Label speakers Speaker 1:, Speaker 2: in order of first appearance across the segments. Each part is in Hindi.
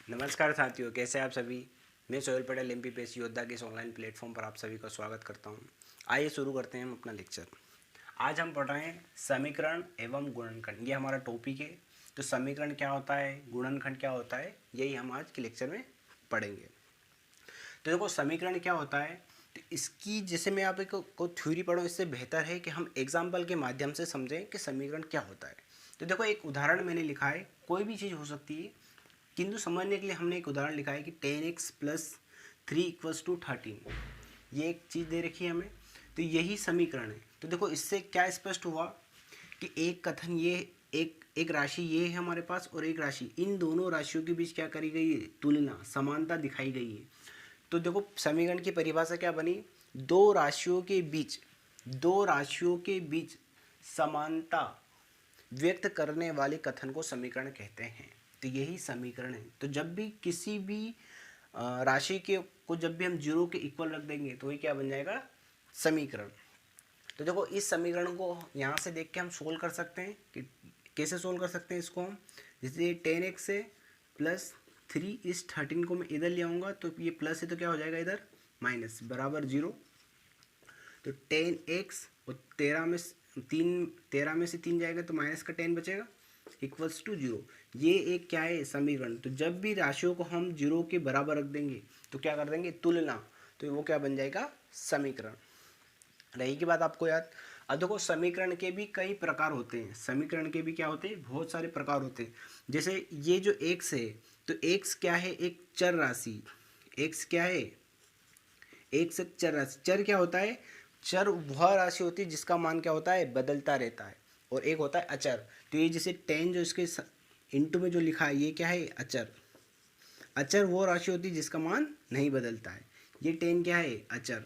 Speaker 1: नमस्कार साथियों, कैसे आप सभी। मैं सोहेल पटेल एमपीपीएससी योद्धा के इस ऑनलाइन प्लेटफॉर्म पर आप सभी का स्वागत करता हूं। आइए शुरू करते हैं हम अपना लेक्चर। आज हम पढ़ रहे हैं समीकरण एवं गुणनखंड। ये हमारा टॉपिक है। तो समीकरण क्या होता है, गुणनखंड क्या होता है, यही हम आज के लेक्चर में पढ़ेंगे। तो देखो, समीकरण क्या होता है, तो इसकी जैसे मैं आप को थ्योरी पढ़ूँ, इससे बेहतर है कि हम एग्जाम्पल के माध्यम से समझें कि समीकरण क्या होता है। तो देखो, एक उदाहरण मैंने लिखा है, कोई भी चीज़ हो सकती है, किंतु समझने के लिए हमने एक उदाहरण लिखा है कि 10x + 3 = 13। ये एक चीज़ दे रखी है हमें, तो यही समीकरण है। तो देखो, इससे क्या स्पष्ट हुआ कि एक कथन ये एक राशि ये है हमारे पास, और एक राशि, इन दोनों राशियों के बीच क्या करी गई है, तुलना, समानता दिखाई गई है। तो देखो, समीकरण की परिभाषा क्या बनी, दो राशियों के बीच समानता व्यक्त करने वाले कथन को समीकरण कहते हैं। तो यही समीकरण है। तो जब भी किसी भी राशि के को जब भी हम जीरो के इक्वल रख देंगे तो ये क्या बन जाएगा, समीकरण। तो देखो, इस समीकरण को यहाँ से देख के हम सोल्व कर सकते हैं कि कैसे सोल्व कर सकते हैं इसको हम। जैसे 10x से +3 इस 13 को मैं इधर ले आऊँगा, तो ये प्लस है तो क्या हो जाएगा इधर माइनस, बराबर 0। तो 10x और 13 में से 3 जाएगा तो माइनस का 10 बचेगा, =0। ये एक क्या है, समीकरण। तो जब भी राशियों को हम 0 के बराबर रख देंगे तो क्या कर देंगे, तुलना, तो वो क्या बन जाएगा, समीकरण। रही की बात आपको याद। अब देखो, समीकरण के भी कई प्रकार होते हैं। समीकरण के भी क्या होते हैं, बहुत सारे प्रकार होते हैं। जैसे ये जो x है, तो x क्या है, एक चर राशि। x क्या है, x एक चर राशि। चर क्या होता है, चर वह राशि होती है जिसका मान क्या होता है, बदलता रहता है। और एक होता है अचर। तो ये जैसे 10 जो इसके इंटू में जो लिखा है, ये क्या है, अचर। अचर वो राशि होती है जिसका मान नहीं बदलता है। ये 10 क्या है, अचर।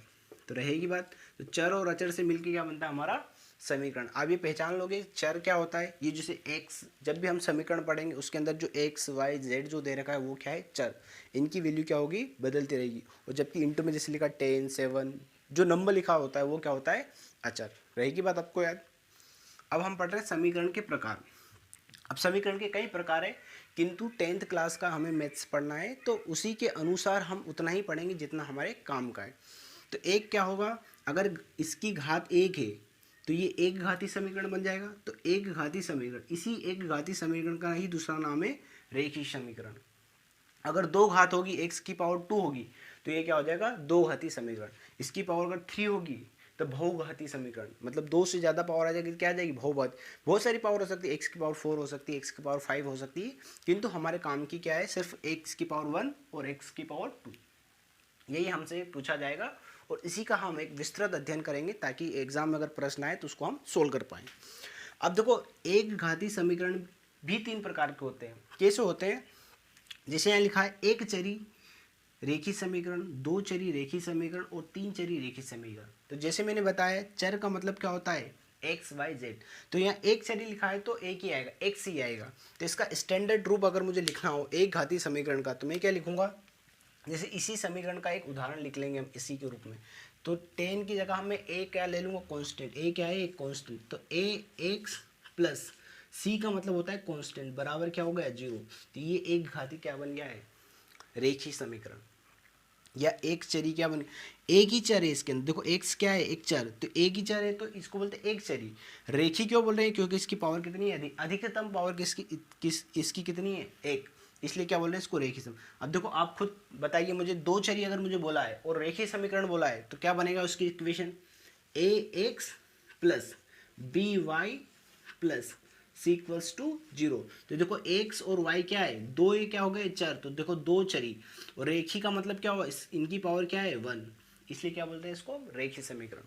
Speaker 1: तो रहेगी बात। तो चर और अचर से मिलकर क्या बनता है हमारा समीकरण। आप ये पहचान लोगे चर क्या होता है। ये जैसे x, जब भी हम समीकरण पढ़ेंगे उसके अंदर जो x y z जो दे रखा है वो क्या है, चर। इनकी वैल्यू क्या होगी, बदलती रहेगी। और जबकि इंटू में जैसे लिखा 10 7, जो नंबर लिखा होता है वो क्या होता है, अचर। रहेगी बात आपको याद। अब हम पढ़ रहे हैं समीकरण के प्रकार। अब समीकरण के कई प्रकार है, किंतु 10th क्लास का हमें मैथ्स पढ़ना है, तो उसी के अनुसार हम उतना ही पढ़ेंगे जितना हमारे काम का है। तो एक क्या होगा, अगर इसकी घात 1 है तो ये एक घाती समीकरण बन जाएगा। तो एक घाती समीकरण, इसी एक घाती समीकरण का ही दूसरा नाम है रेखीय समीकरण। अगर दो घात होगी, x⁻2 होगी, तो ये क्या हो जाएगा, दो घाती समीकरण। इसकी पावर अगर 3 होगी तो बहुघाती समीकरण, मतलब 2 से ज़्यादा पावर आ जाएगी, क्या आ जाएगी, बहुघात। बहुत सारी पावर हो सकती है, x⁴ हो सकती है, x⁵ हो सकती है, किंतु हमारे काम की क्या है, सिर्फ x⁻1 और x⁻2। यही हमसे पूछा जाएगा, और इसी का हम एक विस्तृत अध्ययन करेंगे ताकि एग्जाम में अगर प्रश्न आए तो उसको हम सोल्व कर पाएँ। अब देखो, एक घाती समीकरण भी 3 प्रकार के होते हैं। कैसे होते हैं, जैसे यहाँ लिखा है एक चरी रेखीय समीकरण, दो चरी रेखीय समीकरण और तीन चरी रेखीय समीकरण। तो जैसे मैंने बताया, चर का मतलब क्या होता है, एक्स वाई जेड। तो यहाँ एक चरी लिखा है तो एक ही आएगा, एक्स ही आएगा। तो इसका स्टैंडर्ड रूप अगर मुझे लिखना हो एक घातीय समीकरण का, तो मैं क्या लिखूंगा, जैसे इसी समीकरण का एक उदाहरण लिख लेंगे हम इसी के रूप में। तो 10 की जगह मैं ए क्या ले लूँगा, कॉन्स्टेंट। ए क्या है, एक कॉन्स्टेंट। तो ए एक्स प्लस सी का मतलब होता है कॉन्स्टेंट, बराबर क्या हो गया, 0। तो ये एक घाती क्या बन गया है, रेखीय समीकरण। या एक चरी क्या बन, एक ही चर है इसके अंदर। देखो एक्स क्या है, एक चर, तो एक ही चर है तो इसको बोलते हैं एक चरी। रेखी क्यों बोल रहे हैं, क्योंकि इसकी पावर कितनी है, अधिकतम पावर इसकी कितनी है, एक। इसलिए क्या बोल रहे हैं इसको रेखी समीकरण। अब देखो, आप खुद बताइए मुझे, दो चरी अगर मुझे बोला है और रेखी समीकरण बोला है तो क्या बनेगा उसकी equation, a x plus b y plus c = 0। तो देखो x और y क्या है, दो, ये क्या हो गए, चर। तो देखो दो चरी, और रेखी का मतलब क्या हुआ, इनकी पावर क्या है, 1। इसलिए क्या बोलते हैं इसको, रेखीय समीकरण।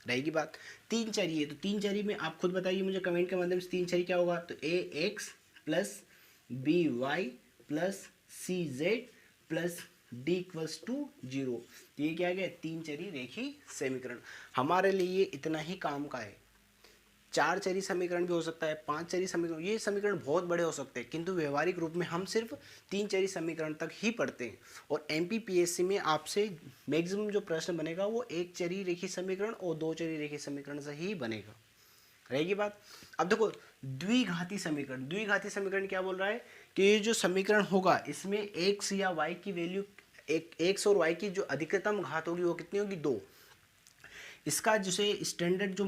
Speaker 1: रहेगी बात। तीन चरी है, तो तीन चरी में आप खुद बताइए मुझे कमेंट के माध्यम से, तीन चरी क्या होगा, तो a x plus b y plus c z plus d = 0। तो ये क्या है, तीन चरी रेखीय समीकरण। हमारे लिए इतना ही काम का है। चार चरी समीकरण भी हो सकता है, पांच चरी समीकरण, ये समीकरण बहुत बड़े हो सकते हैं, किंतु व्यवहारिक रूप में हम सिर्फ तीन चरी समीकरण तक ही पढ़ते हैं। और एमपीपीएससी में आपसे मैक्सिमम जो प्रश्न बनेगा वो एक चरी रेखीय समीकरण और दो चरी रेखीय समीकरण से ही बनेगा। रहेगी बात। अब देखो, द्विघाती समीकरण। द्विघाती समीकरण क्या बोल रहा है कि ये जो समीकरण होगा इसमें एक्स या वाई की वैल्यू, एक्स और वाई की जो अधिकतम घात होगी वो कितनी होगी, 2। इसका जैसे स्टैंडर्ड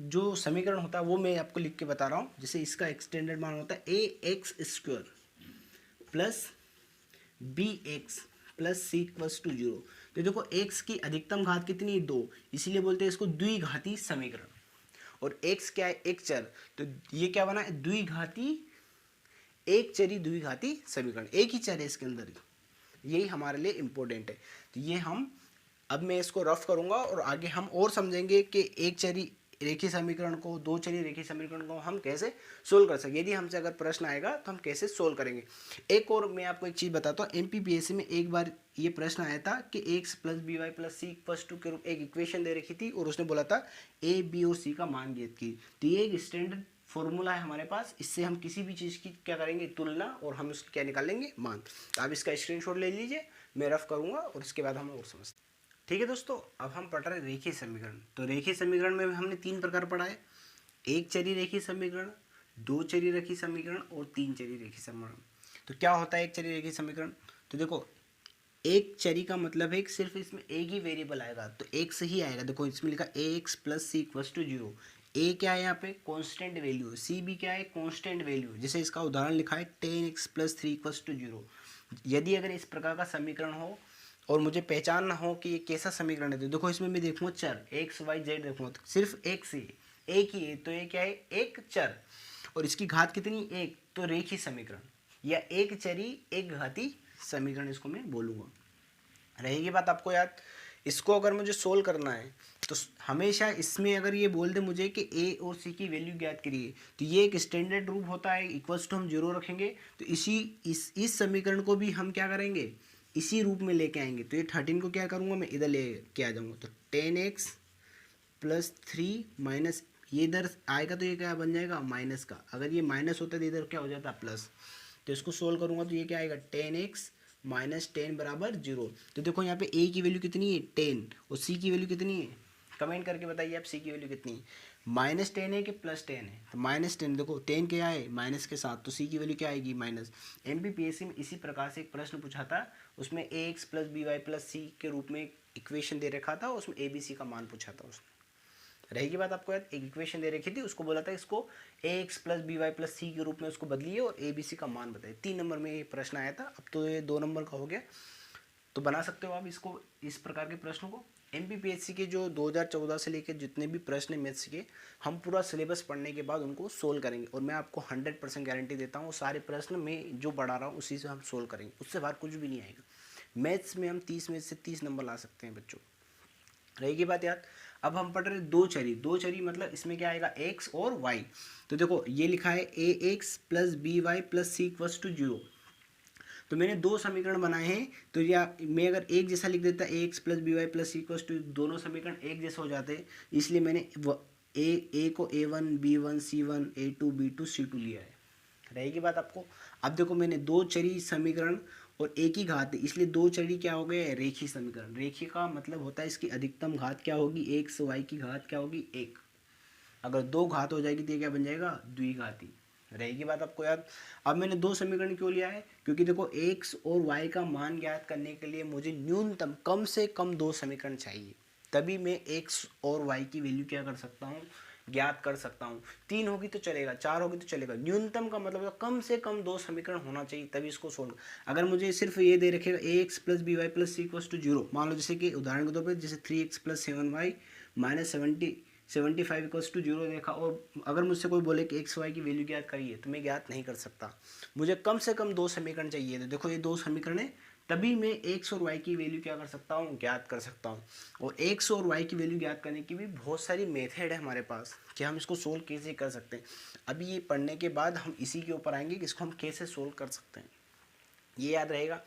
Speaker 1: जो समीकरण होता है वो मैं आपको लिख के बता रहा हूँ। जैसे इसका एक स्टैंडर्ड मान होता है a x square plus b x plus c equals to 0। तो देखो एक्स की अधिकतम घात कितनी है, 2, इसीलिए बोलते हैं इसको द्विघाती समीकरण। और एक्स क्या है, एक चर, तो ये क्या बना है, द्विघाती, एक चरी द्विघाती समीकरण, एक ही चर है इसके अंदर, यही हमारे लिए इम्पोर्टेंट है। तो ये हम, अब मैं इसको रफ करूंगा और आगे हम और समझेंगे कि एक चरी रेखीय समीकरण को, दो चरी रेखीय समीकरण को हम कैसे सोल्व कर सकते, यदि हमसे अगर प्रश्न आएगा तो हम कैसे सोल्व करेंगे। एक और मैं आपको एक चीज़ बताता हूँ, एमपीपीएससी में एक बार ये प्रश्न आया था कि x plus b y plus c equals to के रूप एक इक्वेशन दे रखी थी और उसने बोला था ए बी और सी का मान ज्ञात की। तो ये एक स्टैंडर्ड फॉर्मूला है हमारे पास, इससे हम किसी भी चीज़ की क्या करेंगे, तुलना, और हम उसकी क्या निकालेंगे, मान। तो आप इसका स्क्रीनशॉट ले लीजिए, मैं रफ करूँगा और इसके बाद हम और समझते हैं। ठीक है दोस्तों, अब हम पढ़ रहे हैं रेखीय समीकरण। तो रेखीय समीकरण में हमने 3 प्रकार पढ़ा है, एक चरी रेखीय समीकरण, दो चरी रेखीय समीकरण और 3 चरी रेखीय समीकरण। तो क्या होता है एक चरी रेखीय समीकरण, तो देखो एक चरी का मतलब है सिर्फ इसमें एक ही वेरिएबल आएगा, तो एक से ही आएगा। देखो इसमें लिखा a x plus c equals to 0। A क्या है यहाँ पे, कांस्टेंट वैल्यू, सी भी क्या है, कांस्टेंट वैल्यू। जैसे इसका उदाहरण लिखा है 10x प्लस 3 इक्वल्स टू 0। यदि अगर इस प्रकार का समीकरण हो और मुझे पहचानना हो कि ये कैसा समीकरण है, तो देखो इसमें मैं देखूंगा चर एक्स वाई जेड, देखूंगा तो सिर्फ एक से एक ही है, तो ये क्या है, एक चर, और इसकी घात कितनी, एक, तो रेखीय समीकरण या एक चरी एक घाती समीकरण इसको मैं बोलूँगा। रहेगी बात आपको याद। इसको अगर मुझे सोल्व करना है तो हमेशा इसमें अगर ये बोल दे मुझे कि ए और सी की वैल्यू ज्ञात करिए, तो ये एक स्टैंडर्ड रूप होता है, इक्वल्स टू हम 0 रखेंगे, तो इस समीकरण को भी हम क्या करेंगे, इसी रूप में लेके आएंगे। तो ये 13 को क्या करूँगा, मैं इधर ले के आ जाऊँगा, तो 10x प्लस 3 माइनस, ये इधर आएगा तो ये क्या बन जाएगा, माइनस का। अगर ये माइनस होता है तो इधर क्या हो जाता, प्लस। तो इसको सोल्व करूँगा तो ये क्या आएगा, 10x माइनस 10 बराबर 0। तो देखो यहाँ पे ए की वैल्यू कितनी है, 10, और सी की वैल्यू कितनी है, कमेंट करके बताइए आप सी की वैल्यू कितनी है, -10 है कि +10 है, तो -10, देखो 10 क्या है, माइनस के साथ, तो सी की वैल्यू क्या आएगी, माइनस। एमपीपीएससी में इसी प्रकार से एक प्रश्न पूछा था, उसमें a x plus b y plus c के रूप में इक्वेशन दे रखा था, उसमें ए बी सी का मान पूछा था उसने। रहेगी बात आपको याद, एक इक्वेशन दे रखी थी, उसको बोला था इसको a x plus b y plus c के रूप में उसको बदलिए और ए बी सी का मान बताइए। 3 नंबर में ये प्रश्न आया था, अब तो ये 2 नंबर का हो गया। तो बना सकते हो आप इसको, इस प्रकार के प्रश्नों को। एमपीपीएससी के जो 2014 से लेकर जितने भी प्रश्न मैथ्स के, हम पूरा सिलेबस पढ़ने के बाद उनको सोल्व करेंगे, और मैं आपको 100% गारंटी देता हूँ सारे प्रश्न मैं जो पढ़ा रहा हूँ उसी से हम सोल्व करेंगे, उससे बाहर कुछ भी नहीं आएगा। मैथ्स में हम 30 में से 30 नंबर ला सकते हैं बच्चों। रहेगी बात याद। अब हम पढ़ रहे दो चरी मतलब इसमें क्या आएगा, एक्स और वाई। तो देखो ये लिखा है a x plus b y plus c equals to 0। तो मैंने 2 समीकरण बनाए हैं, तो या मैं अगर एक जैसा लिख देता a x plus b y plus c equals to, दोनों समीकरण एक जैसे हो जाते हैं, इसलिए मैंने ए को A1 B1 C1 A2 B2 C2 लिया है। रहेगी बात आपको। अब देखो मैंने 2 चरी समीकरण और एक ही घात है, इसलिए 2 चरी क्या हो गए, रेखीय समीकरण। रेखीय का मतलब होता है इसकी अधिकतम घात क्या होगी, एक्स वाई की घात क्या होगी, 1। अगर 2 घात हो जाएगी तो ये क्या बन जाएगा, द्विघाती। रहेगी बात आपको याद। अब मैंने 2 समीकरण क्यों लिया है, क्योंकि देखो एक्स और वाई का मान ज्ञात करने के लिए मुझे न्यूनतम कम से कम 2 समीकरण चाहिए, तभी मैं एक्स और वाई की वैल्यू क्या कर सकता हूँ, ज्ञात कर सकता हूँ। 3 होगी तो चलेगा, 4 होगी तो चलेगा, न्यूनतम का मतलब कम से कम 2 समीकरण होना चाहिए, तभी इसको सोल्व। अगर मुझे सिर्फ ये दे रखेगा a x plus b y plus c equals to 0, मान लो जैसे कि उदाहरण के तौर पर जैसे 3x plus 7y minus 75 equals to 0 देखा, और अगर मुझसे कोई बोले कि एक्स वाई की वैल्यू ज्ञात करिए, तो मैं ज्ञात नहीं कर सकता। मुझे कम से कम 2 समीकरण चाहिए। तो देखो ये 2 समीकरण है, तभी मैं एक्स और वाई की वैल्यू क्या कर सकता हूँ, ज्ञात कर सकता हूँ। और एक्स और वाई की वैल्यू ज्ञात करने की भी बहुत सारी मेथड है हमारे पास कि हम इसको सोल्व कैसे कर सकते हैं। अभी ये पढ़ने के बाद हम इसी के ऊपर आएंगे कि इसको हम कैसे सोल्व कर सकते हैं, ये याद रहेगा।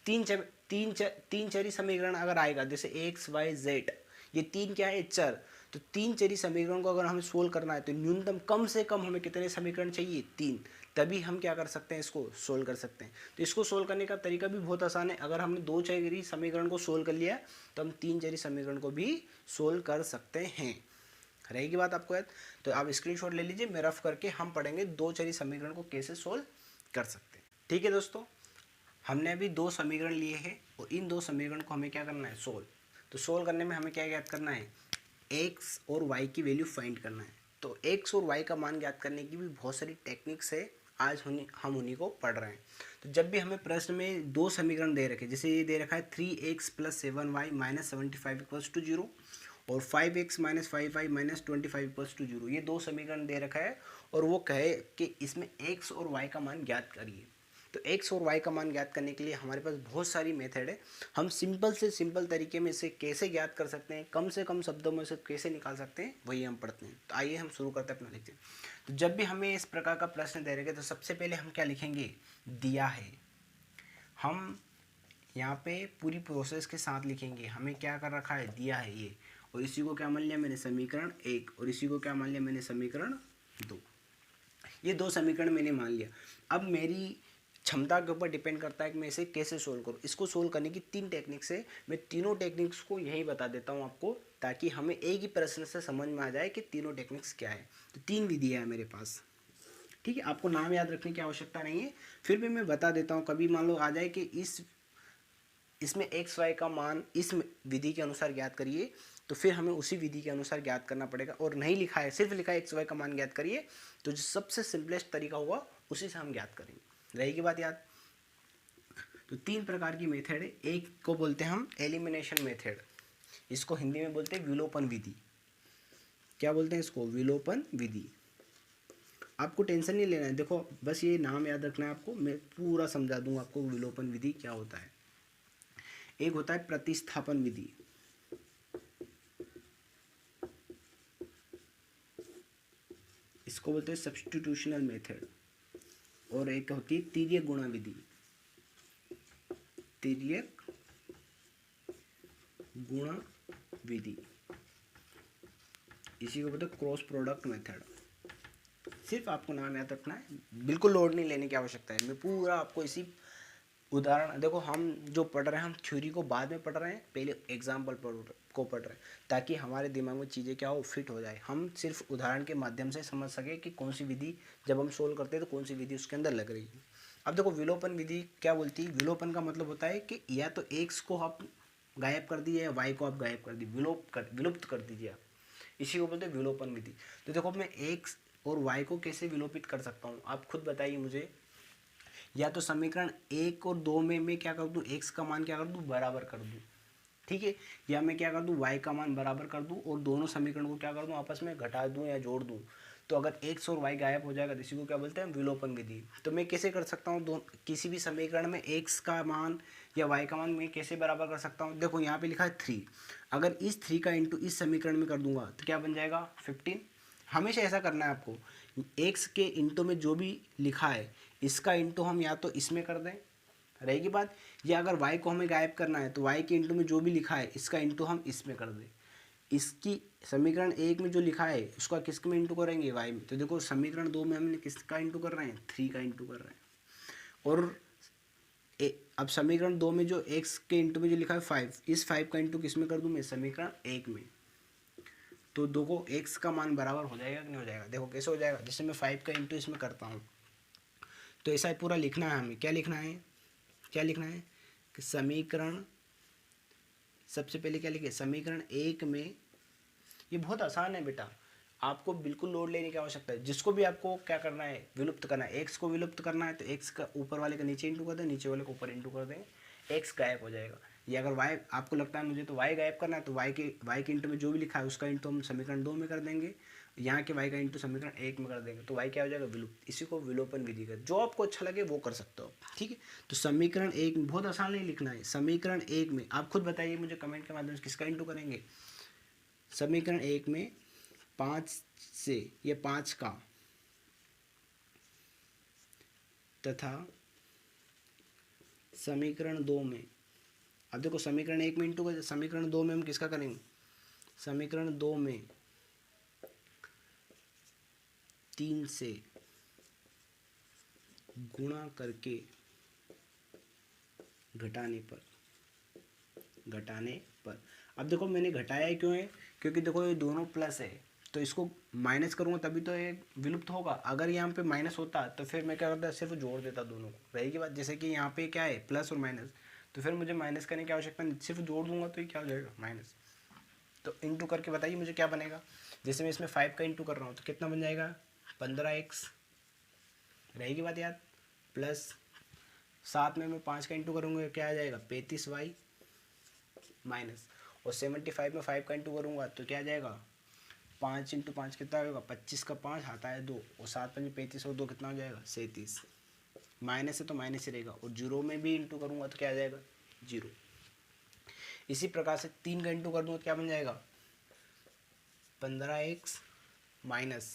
Speaker 1: तीन चरी समीकरण अगर आएगा, जैसे एक्स वाई जेड, ये 3 क्या है, चर। तो 3 चरी समीकरण को अगर हमें सोल्व करना है तो न्यूनतम कम से कम हमें कितने समीकरण चाहिए, 3, तभी हम क्या कर सकते हैं, इसको सोल्व कर सकते हैं। तो इसको सोल्व करने का तरीका भी बहुत आसान है। अगर हमने 2 चरी समीकरण को सोल्व कर लिया तो हम 3 चरी समीकरण को भी सोल्व कर सकते हैं। रहेगी बात आपको याद। तो आप स्क्रीनशॉट ले लीजिए, मैं रफ करके हम पढ़ेंगे 2 चरी समीकरण को कैसे सोल्व कर सकते हैं। ठीक है दोस्तों, हमने अभी दो समीकरण लिए हैं और इन दो समीकरण को हमें क्या करना है, सोल्व। तो सोल्व करने में हमें क्या ज्ञात करना है, एक्स और वाई की वैल्यू फाइंड करना है। तो एक्स और वाई का मान ज्ञात करने की भी बहुत सारी टेक्निक्स है, आज हम उन्हीं को पढ़ रहे हैं। तो जब भी हमें प्रश्न में दो समीकरण दे रखे, जैसे ये दे रखा है 3x plus 7y minus 75 equals to 0 और 5x minus 5y minus 25 equals to 0, ये दो समीकरण दे रखा है और वो कहे कि इसमें x और y का मान ज्ञात करिए। तो x और y का मान ज्ञात करने के लिए हमारे पास बहुत सारी मेथड है। हम सिंपल से सिंपल तरीके में इसे कैसे ज्ञात कर सकते हैं, कम से कम शब्दों में से कैसे निकाल सकते हैं, वही हम पढ़ते हैं। तो आइए हम शुरू करते हैं अपना लेक्चर। तो जब भी हमें इस प्रकार का प्रश्न दे रहे तो सबसे पहले हम क्या लिखेंगे, दिया है। हम यहाँ पे पूरी प्रोसेस के साथ लिखेंगे, हमें क्या कर रखा है, दिया है ये, और इसी को क्या मान लिया मैंने, समीकरण 1, और इसी को क्या मान लिया मैंने, समीकरण 2। ये दो समीकरण मैंने मान लिया। अब मेरी क्षमता के ऊपर डिपेंड करता है कि मैं इसे कैसे सोल्व करूँ। इसको सोल्व करने की तीन टेक्निक्स है, मैं तीनों टेक्निक्स को यहीं बता देता हूँ आपको, ताकि हमें एक ही प्रश्न से समझ में आ जाए कि तीनों टेक्निक्स क्या है। तो तीन विधियाँ है मेरे पास, ठीक है। आपको नाम याद रखने की आवश्यकता नहीं है, फिर भी मैं बता देता हूँ। कभी मान लो आ जाए कि इसमें एक्स वाई का मान इस विधि के अनुसार ज्ञात करिए, तो फिर हमें उसी विधि के अनुसार ज्ञात करना पड़ेगा। और नहीं लिखा है, सिर्फ लिखा है एक्स वाई का मान ज्ञात करिए, तो जो सबसे सिंपलेस्ट तरीका होगा उसी से हम ज्ञात करेंगे। रहेगी बात याद। तो तीन प्रकार की मेथड है। एक को बोलते हैं हम एलिमिनेशन मेथड, इसको हिंदी में बोलते हैं विलोपन विधि। क्या बोलते हैं इसको, विलोपन विधि। आपको टेंशन नहीं लेना है, देखो बस ये नाम याद रखना है आपको, मैं पूरा समझा दूंगा आपको विलोपन विधि क्या होता है। एक होता है प्रतिस्थापन विधि, इसको बोलते हैं सब्स्टिट्यूशनल मेथड, और एक होती है तिर्यक गुणा विधि, तिर्यक गुणा विधि, इसी को बोलते हैं क्रॉस प्रोडक्ट मेथड। सिर्फ आपको नाम याद रखना है, बिल्कुल लोड नहीं लेने की आवश्यकता है। मैं पूरा आपको इसी उदाहरण, देखो हम जो पढ़ रहे हैं, हम थ्योरी को बाद में पढ़ रहे हैं, पहले एग्जाम्पल को पढ़ रहे हैं, ताकि हमारे दिमाग में चीज़ें क्या हो, फिट हो जाए, हम सिर्फ उदाहरण के माध्यम से समझ सके कि कौन सी विधि जब हम सोल्व करते हैं तो कौन सी विधि उसके अंदर लग रही है। अब देखो विलोपन विधि क्या बोलती है, विलोपन का मतलब होता है कि या तो एक्स को आप गायब कर दिए या वाई को आप गायब कर दिए, विलुप्त कर दीजिए आप, इसी को बोलते हैं विलोपन विधि। तो देखो मैं एक्स और वाई को कैसे विलोपित कर सकता हूँ, आप खुद बताइए मुझे। या तो समीकरण 1 और 2 में मैं क्या कर दूँ, एक्स का मान क्या कर दूँ, बराबर कर दूँ, ठीक है। या मैं क्या कर दूँ, वाई का मान बराबर कर दूँ और दोनों समीकरण को क्या कर दूँ, आपस में घटा दूँ या जोड़ दूँ। तो अगर एक्स और वाई गायब हो जाएगा तो इसी को क्या बोलते हैं, विलोपन विधि। तो मैं कैसे कर सकता हूँ, किसी भी समीकरण में एक्स का मान या वाई का मान मैं कैसे बराबर कर सकता हूँ। देखो यहाँ पे लिखा है 3, अगर इस 3 का इंटू इस समीकरण में कर दूंगा तो क्या बन जाएगा, 15। हमेशा ऐसा करना है आपको, एक्स के इंटू में जो भी लिखा है इसका इंटू हम या तो इसमें कर दें, रहेगी बात, या अगर y को हमें गायब करना है तो y के इंटू में जो भी लिखा है इसका इंटू हम इसमें कर दें। इसकी समीकरण 1 में जो लिखा है उसका किसके में इंटू करेंगे, y में। तो देखो समीकरण 2 में हमने किसका इंटू कर रहे हैं, 3 का इंटू कर रहे हैं। और अब समीकरण 2 में जो x के इंटू में जो लिखा है 5, इस 5 का इंटू किस में कर दूँ मैं, समीकरण 1 में। तो दो को x का मान बराबर हो जाएगा कि नहीं हो जाएगा, देखो कैसे हो जाएगा, जैसे मैं 5 का इंटू इसमें करता हूँ। तो ऐसा पूरा लिखना है हमें, क्या लिखना है, क्या लिखना है कि समीकरण, सबसे पहले क्या लिखे, समीकरण 1 में, ये बहुत आसान है बेटा, आपको बिल्कुल लोड लेने की आवश्यकता है। जिसको भी आपको क्या करना है, विलुप्त करना है, एक्स को विलुप्त करना है तो एक्स का ऊपर वाले का नीचे इंटू कर दें, नीचे वाले को ऊपर इंटू कर दें, एक्स गायब हो जाएगा। या अगर वाई आपको लगता है मुझे तो वाई गायब करना है तो वाई के इंटू में जो भी लिखा है उसका इंटू हम समीकरण 2 में कर देंगे, यहाँ के वाई का इंटू समीकरण 1 में कर देंगे, तो वाई क्या हो जाएगा, विलुप्त। इसी को विलोपन विधि कर, जो आपको अच्छा लगे वो कर सकते हो, ठीक है। तो समीकरण 1 में बहुत आसान नहीं लिखना है, समीकरण 1 में आप खुद बताइए मुझे कमेंट के माध्यम से किसका इंटू करेंगे। समीकरण 1 में 5 से ये 5 का, तथा समीकरण 2 में, अब देखो समीकरण 1 में इंटू कर, समीकरण 2 में हम किसका करेंगे, समीकरण 2 में 3 से गुणा करके घटाने पर। अब देखो मैंने घटाया क्यों है, क्योंकि देखो ये दोनों प्लस है, तो इसको माइनस करूँगा तभी तो ये विलुप्त होगा। अगर यहाँ पे माइनस होता तो फिर मैं क्या करता, सिर्फ जोड़ देता दोनों को। रहेगी बात, जैसे कि यहाँ पे क्या है प्लस और माइनस, तो फिर मुझे माइनस करने की आवश्यकता नहीं, सिर्फ जोड़ दूंगा तो ये क्या हो जाएगा माइनस। तो इंटू करके बताइए मुझे क्या बनेगा। जैसे मैं इसमें 5 का इंटू कर रहा हूँ तो कितना बन जाएगा 15x, रहेगी बात याद, प्लस साथ में मैं 5 का इंटू करूँगा क्या आ जाएगा 35y, माइनस और 75 में 5 का इंटू करूँगा तो क्या आ जाएगा 5 इंटू 5 कितना होगा 25 का 5 आता है 2 और 7 5 35 और 2 कितना हो जाएगा 37। माइनस है तो माइनस ही रहेगा, और जीरो में भी इंटू करूँगा तो क्या आ जाएगा 0। इसी प्रकार से 3 का इंटू कर दूँगा तो क्या बन जाएगा 15x, माइनस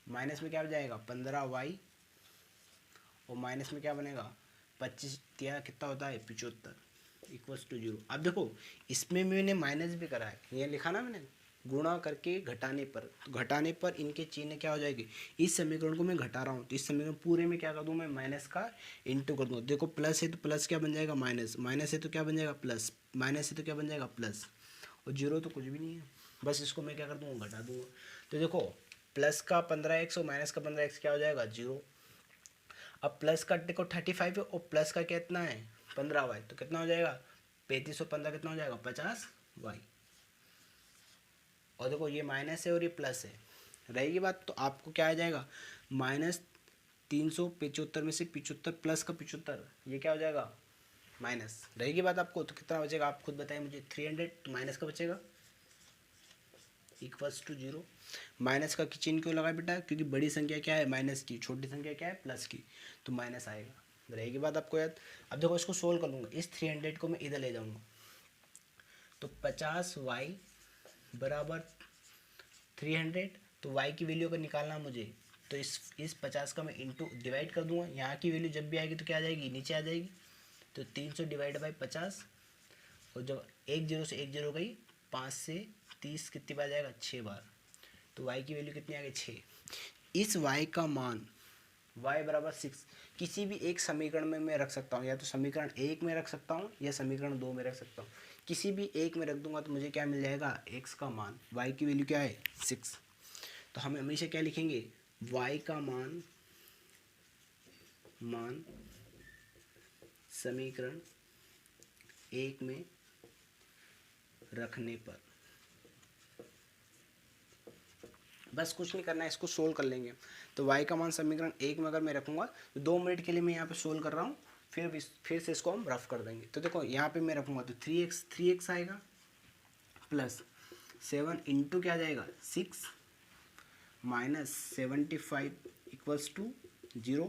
Speaker 1: माइनस में क्या हो जाएगा 15y, और माइनस में क्या बनेगा 25 या कितना होता है 75 इक्वल्स टू 0। अब देखो इसमें मैंने माइनस भी करा है, ये लिखा ना मैंने, गुणा करके घटाने पर, तो घटाने पर इनके चिन्ह क्या हो जाएगी। इस समीकरण को मैं घटा रहा हूँ तो इस समीकरण पूरे में क्या कर दूँ मैं माइनस का इंटू कर दूँ। देखो प्लस है तो प्लस क्या बन जाएगा माइनस, माइनस है तो क्या बन जाएगा प्लस, माइनस है तो क्या बन जाएगा प्लस, और जीरो तो कुछ भी नहीं है, बस इसको मैं क्या कर दूँगा घटा दूँगा। तो देखो प्लस का 15x और माइनस का 15x क्या हो जाएगा 0। अब प्लस का देखो 35 है और प्लस का कितना है 15y, तो कितना हो जाएगा 35 और 15 कितना हो जाएगा 50y। और देखो ये माइनस है और ये प्लस है, रहेगी बात, तो आपको क्या आ जाएगा माइनस 375 में से 75 प्लस का 75, ये क्या हो जाएगा माइनस, रहेगी बात आपको। तो कितना बचेगा आप खुद बताइए मुझे 300, तो माइनस का बचेगा इक्वल्स टू 0। माइनस का चिन्ह क्यों लगा बेटा, क्योंकि बड़ी संख्या क्या है माइनस की, छोटी संख्या क्या है प्लस की, तो माइनस आएगा, रहेगी बात आपको याद। अब देखो इसको सोल्व कर लूँगा, इस 300 को मैं इधर ले जाऊँगा तो 50y बराबर 300, तो y की वैल्यू अगर निकालना मुझे तो इस 50 का मैं इंटू डिवाइड कर दूंगा, यहाँ की वैल्यू जब भी आएगी तो क्या आ जाएगी नीचे आ जाएगी, तो 300 डिवाइड बाई 50, और जब एक जीरो से एक जीरो गई 5 से 30 कितनी बार जाएगा 6 बार, तो y की वैल्यू कितनी आ गई 6। इस y का मान y बराबर 6 किसी भी एक समीकरण में मैं रख सकता हूँ, या तो समीकरण 1 में रख सकता हूँ या समीकरण 2 में रख सकता हूँ। किसी भी एक में रख दूंगा तो मुझे क्या मिल जाएगा x का मान, y की वैल्यू क्या है 6। तो हम हमेशा क्या लिखेंगे y का मान समीकरण 1 में रखने पर, बस कुछ नहीं करना है, इसको सोल्व कर लेंगे। तो y का मान समीकरण 1 में अगर मैं रखूँगा तो 2 मिनट के लिए मैं यहाँ पे सोल्व कर रहा हूँ, फिर से इसको हम रफ कर देंगे। तो देखो यहाँ पे मैं रखूँगा तो 3x आएगा प्लस 7 इंटू क्या जाएगा 6 माइनस 75 इक्वल्स टू 0,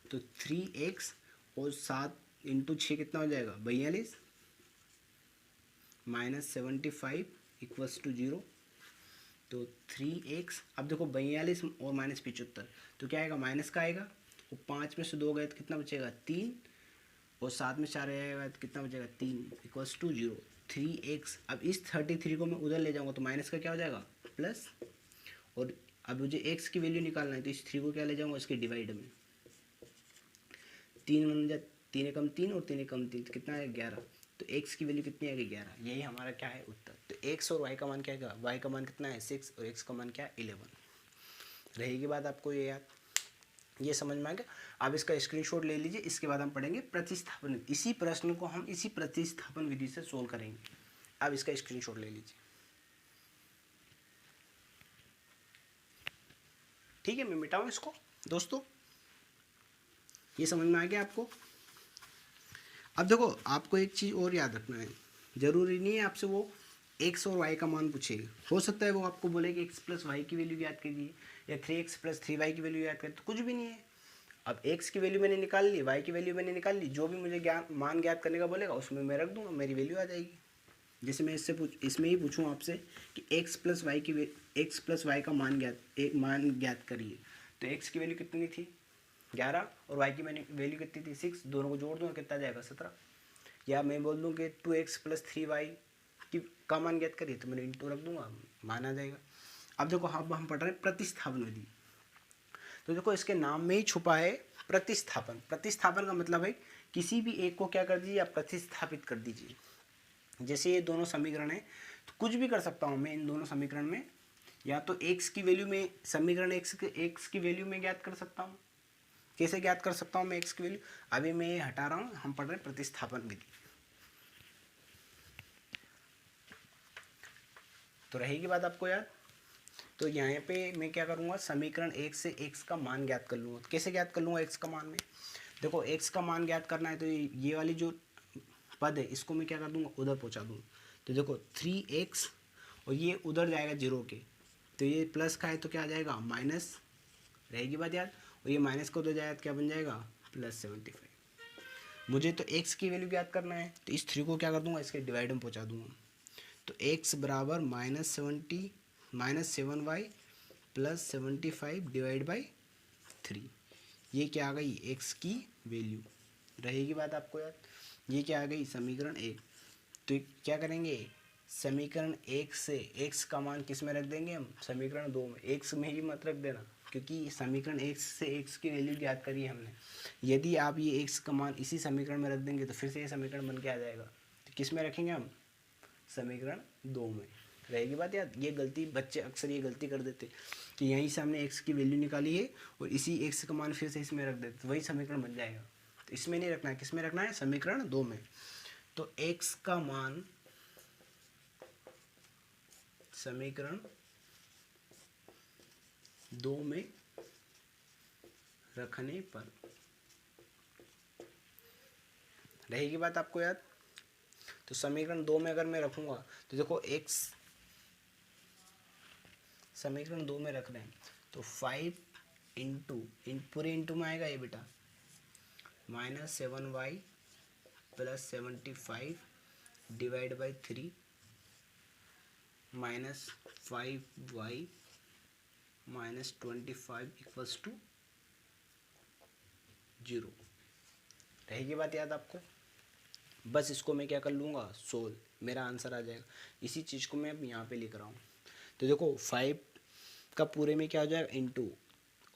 Speaker 1: तो 3x और 7 इंटू 6 कितना हो जाएगा 42 माइनस 75 इक्वल्स टू 0, तो 3x। अब देखो 42 और माइनस 75 तो क्या आएगा माइनस का आएगा, और 5 में से 2 गए तो कितना बचेगा 3, और 7 में 4 आएगा तो कितना बचेगा 3 इक्वल्स टू 0। 3x, अब इस 33 को मैं उधर ले जाऊँगा तो माइनस का क्या हो जाएगा प्लस, और अब मुझे x की वैल्यू निकालना है तो इस 3 को क्या ले जाऊँगा इसके डिवाइड में, 3 बन जाए 3 एकम 3 और 3 एकम 3 तो कितना है 11, तो x की वैल्यू कितनी आएगी 11, यही हमारा क्या है उत्तर। तो x और y का मान क्या है, y का मान कितना है 6 और x का मान क्या है 11, रहेगी बात आपको ये याद, ये समझ में आ गया। आप इसका स्क्रीनशॉट ले लीजिए, इसके बाद हम पढ़ेंगे प्रतिस्थापन, इसी प्रश्न को हम इसी प्रतिस्थापन विधि से सोल्व करेंगे। आप इसका स्क्रीनशॉट ले लीजिए, ठीक है। मैं मिटाऊँ इसको दोस्तों, ये समझ में आ गया आपको। अब देखो आपको एक चीज़ और याद रखना है, ज़रूरी नहीं है आपसे वो x और y का मान पूछेगा, हो सकता है वो आपको बोले कि x प्लस वाई की वैल्यू याद कीजिए या 3x प्लस 3y की वैल्यू याद करें, तो कुछ भी नहीं है। अब x की वैल्यू मैंने निकाल ली, y की वैल्यू मैंने निकाल ली, जो भी मुझे मान ज्ञात करने का बोलेगा उसमें मैं रख दूंगा, मेरी वैल्यू आ जाएगी। जैसे मैं इसमें ही पूछूँ आपसे कि x प्लस वाई का मान ज्ञात करिए, तो x की वैल्यू कितनी थी 11 और y की वैल्यू कितनी थी 6, दोनों को जोड़ दूँगा कितना जाएगा 17। या मैं बोल दूँ कि 2x प्लस 3y का मान ज्ञात करिए, तो मैंने इंटू रख दूंगा, मान आ जाएगा। अब देखो हम पढ़ रहे हैं प्रतिस्थापन विधि, तो देखो इसके नाम में ही छुपा है प्रतिस्थापन। प्रतिस्थापन का मतलब है किसी भी एक को क्या कर दीजिए आप प्रतिस्थापित कर दीजिए। जैसे ये दोनों समीकरण है तो कुछ भी कर सकता हूँ मैं इन दोनों समीकरण में, या तो एक्स की वैल्यू में समीकरण एक्स की वैल्यू में ज्ञात कर सकता हूँ। कैसे ज्ञात कर सकता हूँ मैं एक्स की वैल्यू? अभी मैं ये हटा रहा हूँ, हम पढ़ रहे हैं प्रतिस्थापन विधि। तो रहेगी बात आपको याद। तो यहाँ पे मैं क्या करूँगा, समीकरण एक से एक्स का मान ज्ञात कर लूँगा। कैसे ज्ञात कर लूँगा एक्स का मान में? देखो एक्स का मान ज्ञात करना है तो ये वाली जो पद है इसको मैं क्या कर दूँगा, उधर पहुँचा दूँगा। तो देखो 3x और ये उधर जाएगा 0 के, तो ये प्लस का है तो क्या आ जाएगा, माइनस, रहेगी बात याद। और ये माइनस को उधर जाएगा तो क्या बन जाएगा, +75। मुझे तो x की वैल्यू ज्ञात करना है, तो इस 3 को क्या कर दूँगा, इसके डिवाइड में पहुँचा दूँगा। तो x बराबर -7y +75 डिवाइड बाई 3, ये क्या आ गई, x की वैल्यू। रहेगी बात आपको याद। ये क्या आ गई, समीकरण 1। तो क्या करेंगे, समीकरण 1 से x का मान किस में रख देंगे हम, समीकरण 2 में। x में ही मत रख देना, क्योंकि समीकरण 1 से x की वैल्यू ज्ञात करी है हमने। यदि आप ये x का मान इसी समीकरण में रख देंगे तो फिर से ये समीकरण बन के आ जाएगा। तो किस में रखेंगे हम, समीकरण 2 में। रहेगी बात याद। ये गलती बच्चे अक्सर ये गलती कर देते कि यहीं से हमने x की वैल्यू निकाली है और इसी x का मान फिर से इसमें रख देते, तो वही समीकरण बन जाएगा। तो इसमें नहीं रखना है, किस में रखना है, समीकरण 2 में। तो x का मान समीकरण 2 में रखने पर, रहेगी बात आपको याद। तो समीकरण 2 में अगर मैं रखूंगा तो देखो x समीकरण 2 में रख रहे हैं तो 5 पूरे इंटू में आएगा ये बेटा, -7y +75 divide by 3 -5y -25 equals to 0। रहेगी बात याद आपको। बस इसको मैं क्या कर लूँगा, सोल्व, मेरा आंसर आ जाएगा। इसी चीज़ को मैं अब यहाँ पे लिख रहा हूँ। तो देखो 5 का पूरे में क्या हो जाएगा, इंटू,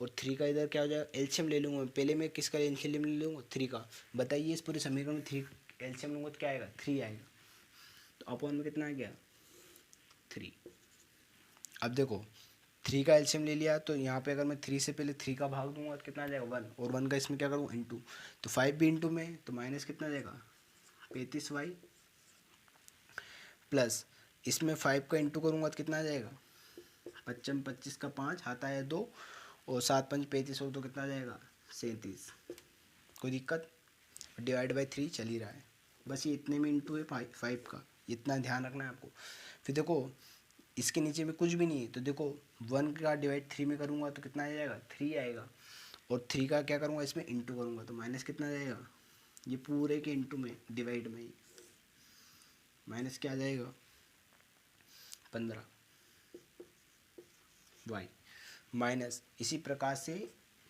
Speaker 1: और 3 का इधर क्या हो जाएगा, एलसीएम ले लूँगा। पहले मैं किसका एलसीएम ले लूँगा, 3 का। बताइए इस पूरे समीकरण में 3 एलसीएम लूँगा तो क्या आएगा, 3 आएगा। तो अपॉन में कितना आ गया, 3। अब देखो 3 का एलसीएम ले लिया तो यहाँ पे अगर मैं 3 से पहले 3 का भाग दूंगा तो कितना आ जाएगा, 1, और 1 का इसमें क्या करूँ, इंटू। तो 5 भी इंटू में, तो माइनस कितना आ जाएगा, 35y प्लस इसमें 5 का इंटू करूँगा तो कितना आ जाएगा, 25 का 5 हाथ आया 2 और 7 5 35 और 2 कितना आ जाएगा, 37। कोई दिक्कत, डिवाइड बाई 3 चल ही रहा है। बस ये इतने में इंटू है 5 का, इतना ध्यान रखना है आपको। फिर देखो इसके नीचे में कुछ भी नहीं है, तो देखो 1 का डिवाइड 3 में करूँगा तो कितना आ जाएगा, 3 आएगा। और 3 का क्या करूँगा, इसमें इंटू करूँगा तो माइनस कितना आ जाएगा, ये पूरे के इंटू में, डिवाइड में माइनस क्या आ जाएगा, 15 वाई माइनस। इसी प्रकार से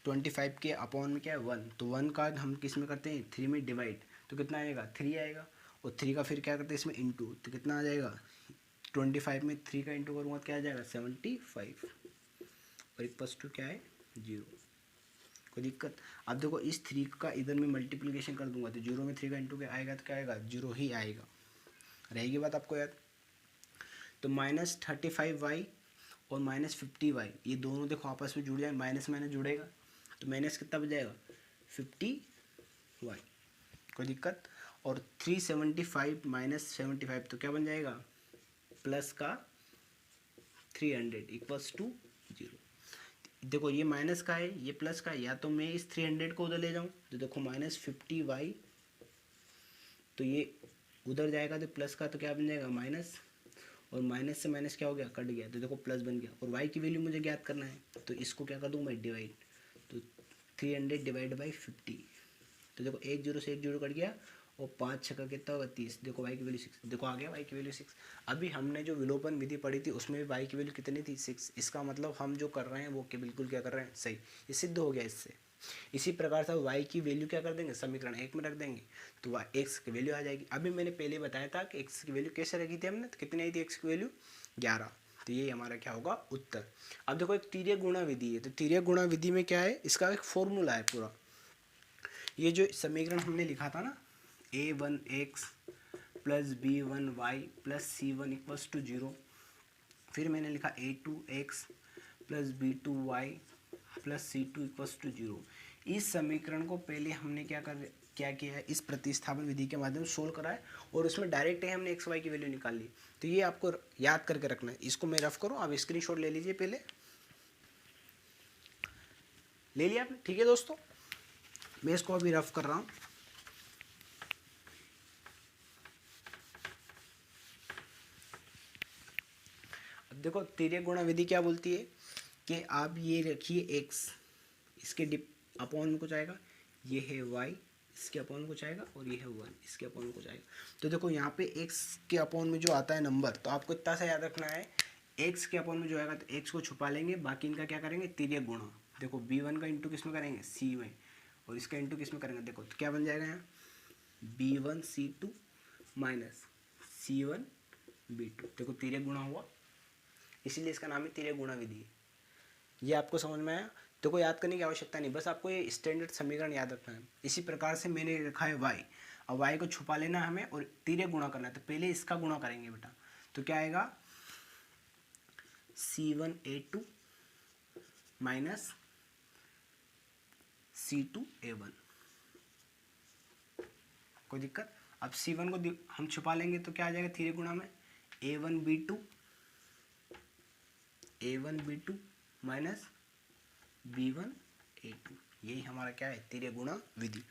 Speaker 1: 25 के अपॉन में क्या है, 1, तो 1 का हम किस में करते हैं, 3 में डिवाइड, तो कितना आएगा, 3 आएगा। और 3 का फिर क्या करते हैं, इसमें इंटू, तो कितना आ जाएगा, 25 में 3 का इंटू करूँगा तो क्या आ जाएगा, 75, और इक्वल्स टू क्या है, 0। कोई दिक्कत। अब देखो इस 3 का इधर में मल्टीप्लिकेशन कर दूंगा तो 0 में 3 का इंटू क्या आएगा, तो क्या आएगा, 0 ही आएगा। रहेगी बात आपको याद। तो -35y और -50y ये दोनों देखो आपस में जुड़ जाए, माइनस माइनस जुड़ेगा तो माइनस कितना बच जाएगा, 50y। कोई दिक्कत। और 375 -75 तो क्या बन जाएगा, प्लस का 300 इक्वल्स टू 0। देखो ये माइनस का है, ये प्लस का है, या तो मैं इस 300 को उधर ले जाऊँ तो देखो -50y, तो ये उधर जाएगा तो प्लस का तो क्या बन जाएगा, माइनस, और माइनस से माइनस क्या हो गया, कट गया, तो देखो प्लस बन गया। और y की वैल्यू मुझे ज्ञात करना है तो इसको क्या कर दूँ मैं, डिवाइड, तो 300 डिवाइड बाई 50, तो देखो 1 0 से 1 0 कट गया, और 5 6 का कितना होगा, 30। देखो y की वैल्यू 6, देखो आ गया y की वैल्यू 6। अभी हमने जो विलोपन विधि पढ़ी थी उसमें भी y की वैल्यू कितनी थी, 6। इसका मतलब हम जो कर रहे हैं वो बिल्कुल क्या कर रहे हैं, सही, ये सिद्ध हो गया इससे। इसी प्रकार से y की वैल्यू क्या कर देंगे, समीकरण 1 में रख देंगे तो x की वैल्यू आ जाएगी। अभी मैंने पहले बताया था कि x की वैल्यू कैसे रखी थी हमने, तो कितनी आई थी x की वैल्यू, 11। तो ये हमारा क्या होगा, उत्तर। अब देखो एक तिर्यक गुणा विधि है, तो तिर्यक गुणा विधि में क्या है, इसका एक फॉर्मूला है पूरा। ये जो समीकरण हमने लिखा था ना, a1x + b1y + c1 = 0, फिर मैंने लिखा a2x plus b2y plus c2 equals to 0। इस समीकरण को पहले हमने क्या किया है, इस प्रतिस्थापन विधि के माध्यम से सोल्व करा है और उसमें डायरेक्ट है हमने एक्स वाई की वैल्यू निकाल ली। तो ये आपको याद करके रखना है। इसको मैं रफ करूँ, आप स्क्रीनशॉट ले लीजिए, पहले ले लिया आपने। ठीक है दोस्तों, मैं इसको अभी रफ कर रहा हूँ। अब देखो तिर्यक गुणा विधि क्या बोलती है कि आप ये रखिए x, इसके डिप अपॉन में कुछ आएगा, ये है y, इसके अपॉन में कुछ आएगा, और ये है 1, इसके अपॉन में कुछ आएगा। तो देखो यहाँ पे x के अपॉन में जो आता है नंबर, तो आपको इतना सा याद रखना है, x के अपॉन में जो आएगा तो x को छुपा लेंगे, बाकी इनका क्या करेंगे, तिर्यक गुणा। देखो b1 का इंटू किस में करेंगे, c में, और इसका इंटू किस में करेंगे, देखो तो क्या बन जाएगा यहाँ b1 c2 minus c1 b2। देखो तिर्यक गुणा हुआ, इसीलिए इसका नाम है तिर्यक गुणा विधि। ये आपको समझ में आया? तो कोई याद करने की आवश्यकता नहीं, बस आपको ये स्टैंडर्ड समीकरण याद रखना है। इसी प्रकार से मैंने रखा है y, अब y को छुपा लेना है हमें और तिर्यक गुणा करना है। तो पहले इसका गुणा करेंगे बेटा, तो क्या आएगा c1a2 माइनस c2a1। कोई दिक्कत? अब c1 को हम छुपा लेंगे तो क्या आ जाएगा तिर्यक गुणा में, a1b2 माइनस b1a2। यही हमारा क्या है, तिर्यक गुणा विधि।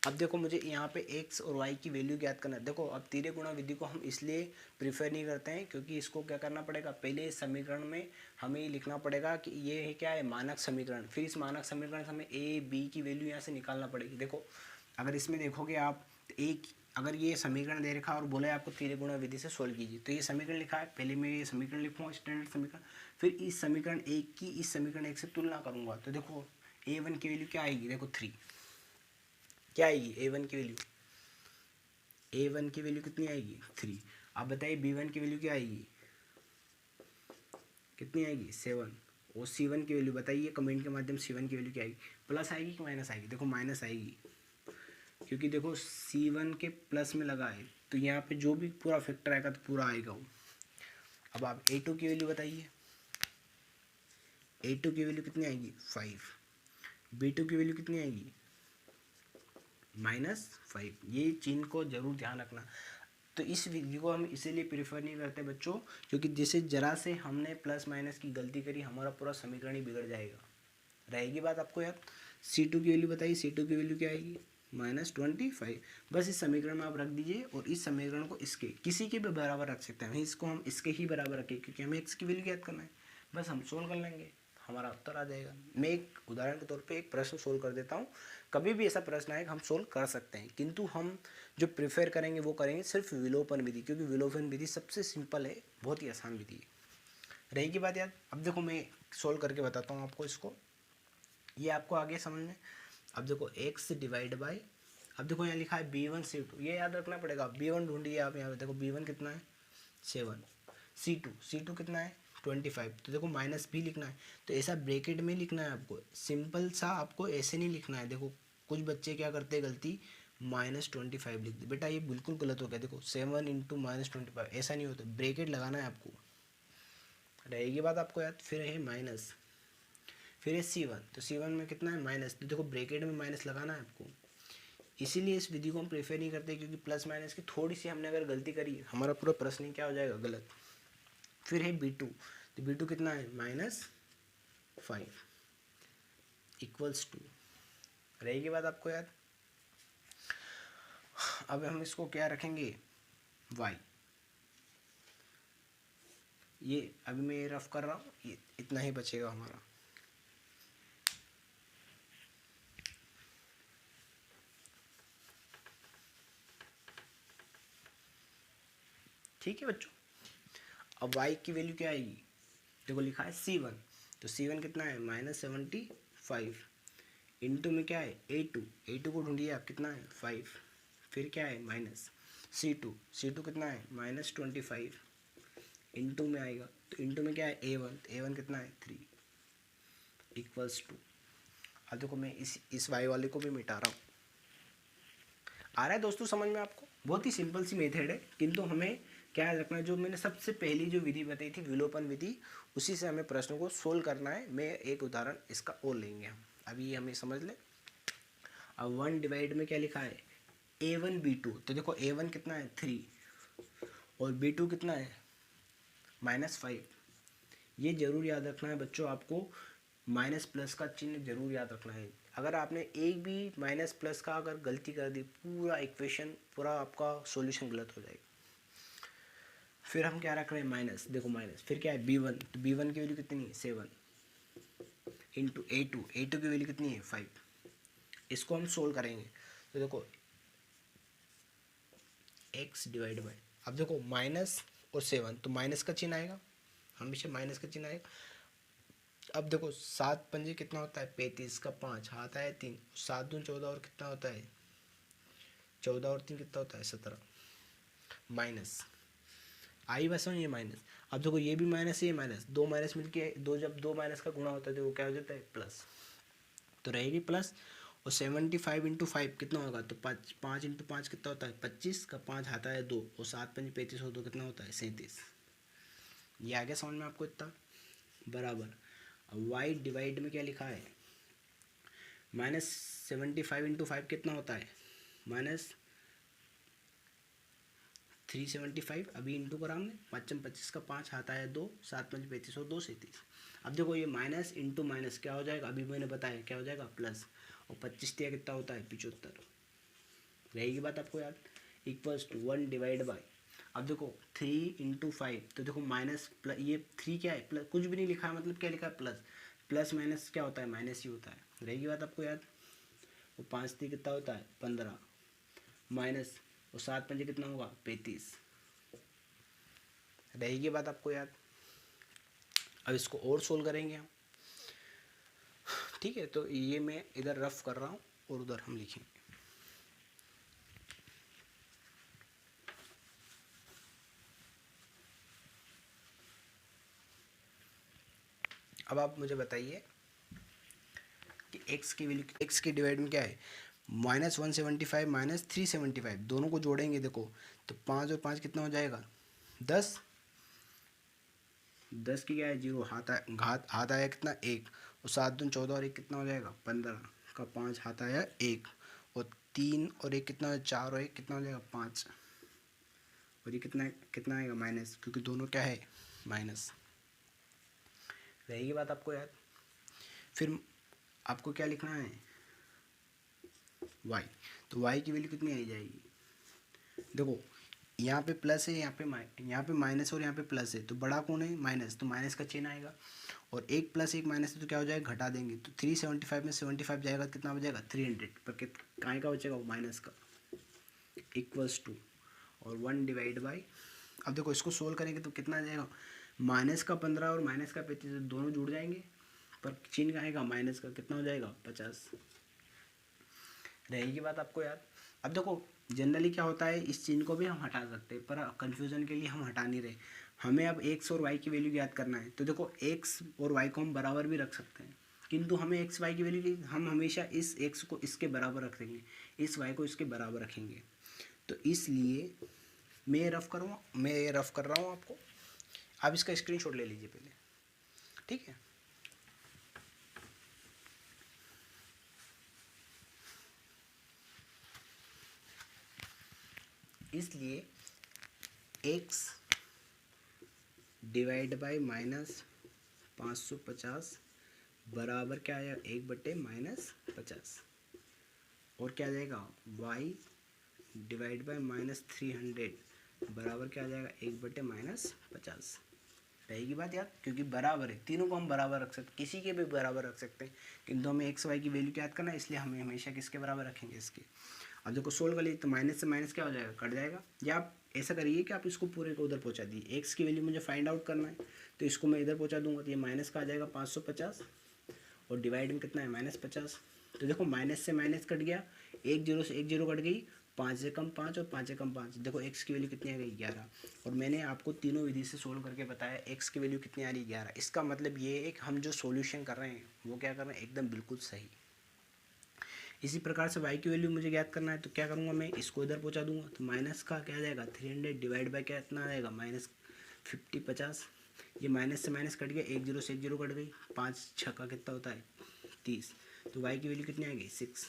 Speaker 1: अब देखो मुझे यहाँ पे x और y की वैल्यू ज्ञात करना है। देखो अब तिर्यक गुणा विधि को हम इसलिए प्रीफर नहीं करते हैं क्योंकि इसको क्या करना पड़ेगा, पहले इस समीकरण में हमें लिखना पड़ेगा कि ये है क्या है, मानक समीकरण। फिर इस मानक समीकरण से हमें a b की वैल्यू यहाँ से निकालना पड़ेगी। देखो अगर इसमें देखोगे आप, एक अगर ये समीकरण दे रखा और बोला है आपको तिर्यक गुणा विधि से सोल्व कीजिए, तो ये समीकरण लिखा है, पहले मैं ये समीकरण लिखूँगा स्टैंडर्ड समीकरण, फिर इस समीकरण एक की इस समीकरण एक से तुलना करूँगा। तो देखो a1 की वैल्यू क्या आएगी, देखो 3 क्या आएगी, a1 की वैल्यू कितनी आएगी, 3। आप बताइए b1 की वैल्यू क्या आएगी, कितनी आएगी, 7। और c1 की वैल्यू बताइए कमेंट के माध्यम से, c1 की वैल्यू क्या आएगी, प्लस आएगी कि माइनस आएगी, देखो माइनस आएगी, क्योंकि देखो c1 के प्लस में लगा है तो यहाँ पे जो भी पूरा फैक्टर आएगा तो पूरा आएगा वो। अब आप a2 की वैल्यू बताइए, a2 की वैल्यू कितनी आएगी, 5। b2 की वैल्यू कितनी आएगी, -5। ये चिन्ह को जरूर ध्यान रखना। तो इस विधि को हम इसीलिए प्रेफर नहीं करते बच्चों, क्योंकि जैसे जरा से हमने प्लस माइनस की गलती करी, हमारा पूरा समीकरण ही बिगड़ जाएगा। रहेगी बात आपको याद? c2 की वैल्यू बताइए, c2 की वैल्यू क्या आएगी, -25। बस इस समीकरण में आप रख दीजिए और इस समीकरण को इसके किसी के भी बराबर रख सकते हैं। इसको हम इसके ही बराबर रखें क्योंकि हमें x की वैल्यू याद करना है, बस हम सोल्व कर लेंगे, हमारा उत्तर आ जाएगा। मैं एक उदाहरण के तौर पे एक प्रश्न सोल्व कर देता हूँ। कभी भी ऐसा प्रश्न आए हम सोल्व कर सकते हैं, किंतु हम जो प्रेफर करेंगे वो करेंगे सिर्फ विलोपन विधि, क्योंकि विलोपन विधि सबसे सिंपल है, बहुत ही आसान विधि है। रहेगी बात याद? अब देखो मैं सोल्व करके बताता हूँ आपको इसको, ये आपको आगे समझ में। अब देखो x डिवाइड बाय, अब देखो यहाँ लिखा है b1 c2, ये याद रखना पड़ेगा। b1 ढूंढिए आप, यहाँ पे देखो b1 कितना है 7, c2 कितना है 25। तो देखो माइनस भी लिखना है, तो ऐसा ब्रैकेट में लिखना है आपको, सिंपल सा, आपको ऐसे नहीं लिखना है। देखो कुछ बच्चे क्या करते हैं गलती, -25 लिख दे, बेटा ये बिल्कुल गलत हो गया। देखो 7 इंटू -25 ऐसा नहीं होता, ब्रैकेट लगाना है आपको। रहेगी बात आपको याद? फिर है माइनस, फिर है c1, तो c1 में कितना है माइनस, तो देखो ब्रैकेट में माइनस लगाना है आपको। इसीलिए इस विधि को हम प्रेफर नहीं करते, क्योंकि प्लस माइनस की थोड़ी सी हमने अगर गलती करी, हमारा पूरा प्रश्न ही क्या हो जाएगा, गलत। फिर है b2, तो b2 कितना है -5 इक्वल्स टू। रहेगी बात आपको याद? अब हम इसको क्या रखेंगे, y। ये अभी मैं रफ कर रहा हूँ, ये इतना ही बचेगा हमारा। ठीक है बच्चों, अब y की वैल्यू क्या आएगी, देखो लिखा है c1, तो c1 कितना है -75, इंटू में क्या है a2 को ढूंढिए आप, कितना है 5, फिर क्या है माइनस c2 कितना है -25, इंटू में आएगा, तो इंटू में क्या है a1 कितना है 3 इक्वल्स टू। अब देखो मैं इस y वाले को भी मिटा रहा हूँ। आ रहा है दोस्तों समझ में आपको? बहुत ही सिंपल सी मेथड है, किंतु हमें क्या याद रखना है, जो मैंने सबसे पहली जो विधि बताई थी विलोपन विधि, उसी से हमें प्रश्नों को सोल्व करना है। मैं एक उदाहरण इसका और लेंगे हम, अभी हमें समझ ले। अब 1 डिवाइड में क्या लिखा है, A1B2, तो देखो A1 कितना है 3 और B2 कितना है -5। ये जरूर याद रखना है बच्चों, आपको माइनस प्लस का चिन्ह जरूर याद रखना है। अगर आपने एक भी माइनस प्लस का अगर गलती कर दी, पूरा इक्वेशन, पूरा आपका सॉल्यूशन गलत हो जाएगा। फिर हम क्या रख रहे हैं माइनस, देखो माइनस, फिर क्या है B1, तो B1 की वैल्यू कितनी है 7 इंटू A2, A2 की वैल्यू कितनी है 5। इसको हम सोल्व करेंगे तो देखो x डिवाइड बाय, अब देखो माइनस और 7, तो माइनस का चिन्ह आएगा, हमेशा माइनस का चिन्ह आएगा। अब देखो 7 पंजे कितना होता है 35 का 5 हाथ आया 3, 7 दूनी 14 और कितना होता है 14 और 3 कितना होता है 17, माइनस आई बस ये माइनस। अब देखो ये भी माइनस, ये माइनस, दो माइनस मिलके दो, जब दो माइनस का गुणा होता है तो वो क्या हो जाता है प्लस, तो रहेगी प्लस। और 75 इंटू 5 कितना होगा, तो 5 इंटू 5 कितना होता है 25 का 5 आता है 2 और 7 पंजे 35 और 2 कितना होता है 37। ये आ गया समझ में आपको इतना, बराबर। अब वाई डिवाइड में क्या लिखा है -75 इंटू 5 कितना होता है -375, अभी इंटू करा हमने, 5 25 का 5 आता है 2, 7 5 35 और 2 37। अब देखो ये माइनस इंटू माइनस क्या हो जाएगा, अभी मैंने बताया क्या हो जाएगा प्लस, और 25 दिया कितना होता है 75। रहेगी बात आपको याद, इक्वल्स टू 1 डिवाइड बाय, अब देखो 3 इंटू 5, तो देखो माइनस प्लस, ये 3 क्या है प्लस, कुछ भी नहीं लिखा है, मतलब क्या लिखा है प्लस, प्लस माइनस क्या होता है माइनस ही होता है। रहेगी बात आपको याद, वो 5 3 कितना होता है 15, माइनस और 7 पंजे कितना होगा 35। रहेगी बात आपको याद। अब इसको और सोल्व करेंगे हम, ठीक है। तो ये मैं इधर रफ कर रहा हूँ और उधर हम लिखेंगे। अब आप मुझे बताइए कि x की वैल्यू, x की डिवाइड में क्या है -175 -375, दोनों को जोड़ेंगे देखो, तो 5 और 5 कितना हो जाएगा 10, 10 की क्या है 0, हाथ आया कितना 1, और 7 दूनी 14 और 1 कितना हो जाएगा 15 का 5 हाथ आया 1, और 3 और 1 कितना है 4 और 1 कितना हो जाएगा 5, और ये कितना आएगा माइनस, क्योंकि दोनों क्या है माइनस। रहेगी बात आपको याद। फिर आपको क्या लिखना है y, तो y की वैल्यू कितनी आ जाएगी, देखो यहाँ पे प्लस है, यहाँ पे माइनस और यहाँ पे प्लस है, तो बड़ा कौन है माइनस, तो माइनस का चिन्ह आएगा, और 1 प्लस 1 माइनस है तो क्या हो जाएगा घटा देंगे, तो 375 में 75 जाएगा कितना बचेगा 300, पर कहाँ का बचेगा वो माइनस का, इक्वल्स टू और 1 डिवाइड बाई। अब देखो इसको सोल्व करेंगे तो कितना आ जाएगा, माइनस का 15 और माइनस का 35 दोनों जुड़ जाएंगे, पर चिन्ह आएगा माइनस का, कितना हो जाएगा 50। रहेगी बात आपको याद। अब देखो जनरली क्या होता है, इस चिन्ह को भी हम हटा सकते हैं, पर कन्फ्यूज़न के लिए हम हटा नहीं रहे, हमें अब x और y की वैल्यू याद करना है। तो देखो x और y को हम बराबर भी रख सकते हैं, किंतु हमें x y की वैल्यू, हम हमेशा इस x को इसके बराबर रखेंगे, इस y को इसके बराबर रखेंगे। तो इसलिए मैं रफ कर रहा हूँ आपको, आप इसका स्क्रीनशॉट ले लीजिए पहले, ठीक है। इसलिए x डिवाइड बाई -550 बराबर क्या आया 1/-50, और क्या आ जाएगा y डिवाइड बाई -300 बराबर क्या आ जाएगा 1/-50। रहेगी बात याद, क्योंकि बराबर है, तीनों को हम बराबर रख सकते, किसी के भी बराबर रख सकते हैं, किंतु हमें एक्स वाई की वैल्यू याद करना है, इसलिए हमें हमेशा किसके बराबर रखेंगे इसके। अब देखो सोल्व कर लीजिए, तो माइनस से माइनस क्या हो जाएगा कट जाएगा, या आप ऐसा करिए कि आप इसको पूरे को उधर पहुँचा दिए, एक्स की वैल्यू मुझे फाइंड आउट करना है, तो इसको मैं इधर पहुँचा दूंगा, तो ये माइनस का आ जाएगा 550, और डिवाइड में कितना है -50। तो देखो माइनस से माइनस कट गया, 1 0 से 1 0 कट गई, 5 से कम 5 और 5 से कम 5, देखो x की वैल्यू कितनी आ गई 11, और मैंने आपको तीनों विधि से सोल्व करके बताया x की वैल्यू कितनी आ रही 11। इसका मतलब ये है कि हम जो सॉल्यूशन कर रहे हैं वो क्या कर रहे हैं एकदम बिल्कुल सही, इसी प्रकार से y की वैल्यू मुझे ज्ञात करना है, तो क्या करूँगा मैं, इसको इधर पहुँचा दूंगा, तो माइनस का क्या आ जाएगा 300 डिवाइड बाई क्या इतना आ जाएगा -50 50, ये माइनस से माइनस कट गया, 1 0 से 1 0 कट गई, 5 6 का कितना होता है 30, तो y की वैल्यू कितनी आएगी 6।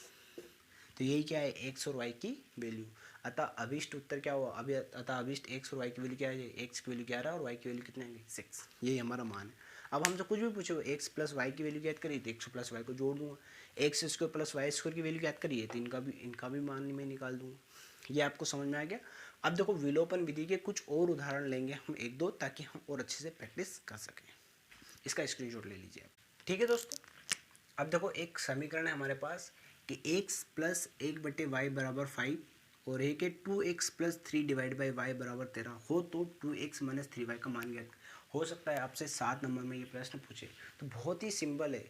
Speaker 1: तो यही क्या है x और y की वैल्यू। अतः अभिष्ट उत्तर क्या हुआ, अभी अतः अभिष्ट x और y की वैल्यू क्या है, x की वैल्यू 11 और y की वैल्यू कितनी आएगी 6, यही हमारा मान है। अब हमसे कुछ भी पूछो x प्लस वाई की वैल्यू ज्ञात करिए, तो x प्लस वाई को जोड़ दूंगा, x square plus y square की वैल्यू ज्ञात करिए, तो इनका भी मान मैं निकाल दूंगा। ये आपको समझ में आ गया। अब देखो विलोपन विधि के कुछ और उदाहरण लेंगे हम एक दो, ताकि हम और अच्छे से प्रैक्टिस कर सकें। इसका स्क्रीनशॉट ले लीजिए आप। ठीक है दोस्तों, अब देखो एक समीकरण है हमारे पास कि x प्लस 1/y बराबर 5 और एक है 2x plus 3 divide by Y बराबर 13 हो, तो 2x माइनस 3y का मान ज्ञात हो सकता है आपसे 7 नंबर में ये प्रश्न पूछे। तो बहुत ही सिंपल है,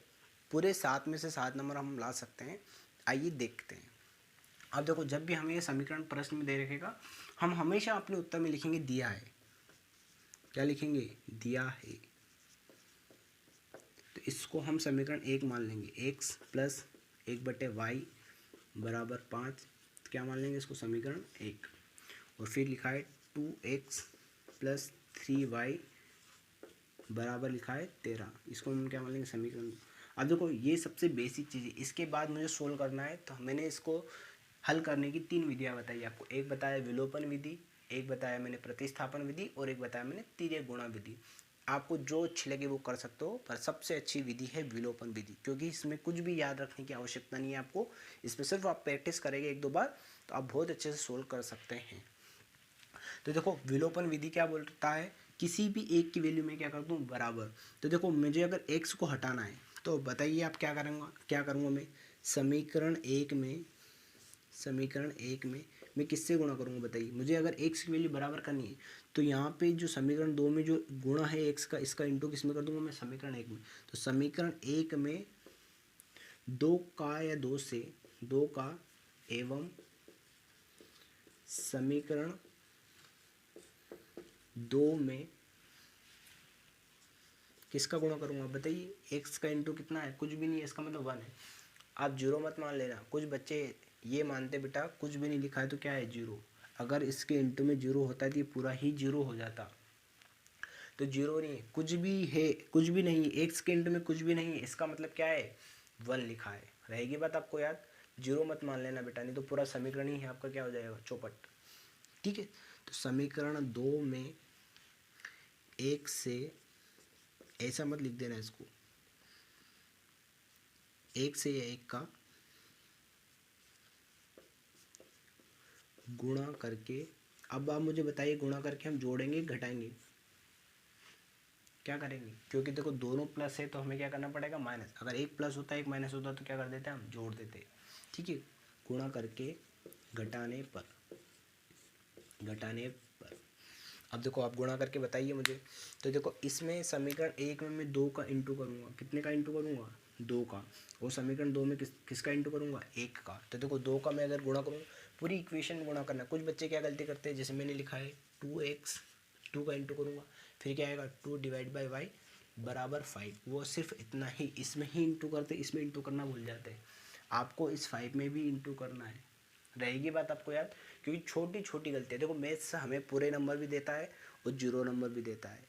Speaker 1: पूरे 7 में से 7 नंबर हम ला सकते हैं। आइए देखते हैं। अब देखो जब भी हमें ये समीकरण प्रश्न में दे रखेगा, हम हमेशा अपने उत्तर में लिखेंगे दिया है। क्या लिखेंगे, दिया है। तो इसको हम समीकरण 1 मान लेंगे, x प्लस 1/y बराबर 5, क्या मान लेंगे इसको समीकरण 1। और फिर लिखा है 2x प्लस 3y बराबर लिखा है 13, इसको हम क्या मान लेंगे समीकरण। अब देखो ये सबसे बेसिक चीज़ है। इसके बाद मुझे सोल्व करना है, तो मैंने इसको हल करने की 3 विधियाँ बताई आपको। एक बताया विलोपन विधि, एक बताया मैंने प्रतिस्थापन विधि, और एक बताया मैंने तिर्यक गुणा विधि। आपको जो अच्छी लगे वो कर सकते हो, पर सबसे अच्छी विधि है विलोपन विधि, क्योंकि इसमें कुछ भी याद रखने की आवश्यकता नहीं है आपको। इसमें सिर्फ आप प्रैक्टिस करेंगे 1 2 बार, तो आप बहुत अच्छे से सोल्व कर सकते हैं। तो देखो विलोपन विधि क्या बोलता है, किसी भी एक की वैल्यू में क्या कर दूँ बराबर। तो देखो मुझे अगर x को हटाना है, तो बताइए आप क्या करूँगा मैं, समीकरण एक में मैं किससे गुणा करूँगा बताइए। मुझे अगर x की वैल्यू बराबर करनी है, तो यहाँ पे जो समीकरण 2 में जो गुणा है x का, इसका इंटू किस में कर दूंगा मैं, समीकरण 1 में। तो समीकरण 1 में 2 का या 2 से 2 का एवं समीकरण 2 में किसका गुणा करूँगा बताइए। x का इंटू कितना है, कुछ भी नहीं है, इसका मतलब 1 है। आप जीरो मत मान लेना, कुछ बच्चे ये मानते बेटा कुछ भी नहीं लिखा है तो क्या है जीरो। अगर इसके इंटू में जीरो होता है तो ये पूरा ही जीरो हो जाता, तो जीरो नहीं है, कुछ भी है, कुछ भी नहीं है, एक्स के इंटू में कुछ भी नहीं है, इसका मतलब क्या है 1 लिखा है। रहेगी बात आपको याद, जीरो मत मान लेना बेटा, नहीं तो पूरा समीकरण ही है आपका क्या हो जाएगा चौपट। ठीक है, तो समीकरण 2 में 1 से, ऐसा मत लिख देना इसको, 1 से या 1 का गुणा करके, अब आप मुझे बताइए गुणा करके हम जोड़ेंगे घटाएंगे, क्या करेंगे, क्योंकि देखो दोनों प्लस है तो हमें क्या करना पड़ेगा माइनस। अगर एक प्लस होता है एक माइनस होता तो क्या कर देते हैं हम जोड़ देते। ठीक है, गुणा करके घटाने पर, अब देखो आप गुणा करके बताइए मुझे। तो देखो इसमें समीकरण 1 में मैं 2 का इंटू करूँगा, कितने का इंटू करूँगा 2 का, और समीकरण 2 में किसका इंटू करूँगा 1 का। तो देखो 2 का मैं अगर गुणा करूँ, पूरी इक्वेशन में गुणा करना। कुछ बच्चे क्या गलती करते हैं, जैसे मैंने लिखा है 2x, 2 का इंटू करूँगा, फिर क्या आएगा 2 डिवाइड बाई वाई बराबर 5, वो सिर्फ इतना ही इसमें ही इंटू करते, इसमें इंटू करना भूल जाते हैं। आपको इस 5 में भी इंटू करना है, रहेगी बात आपको याद, क्योंकि छोटी छोटी गलतियाँ, देखो मैथ्स हमें पूरे नंबर भी देता है और जीरो नंबर भी देता है।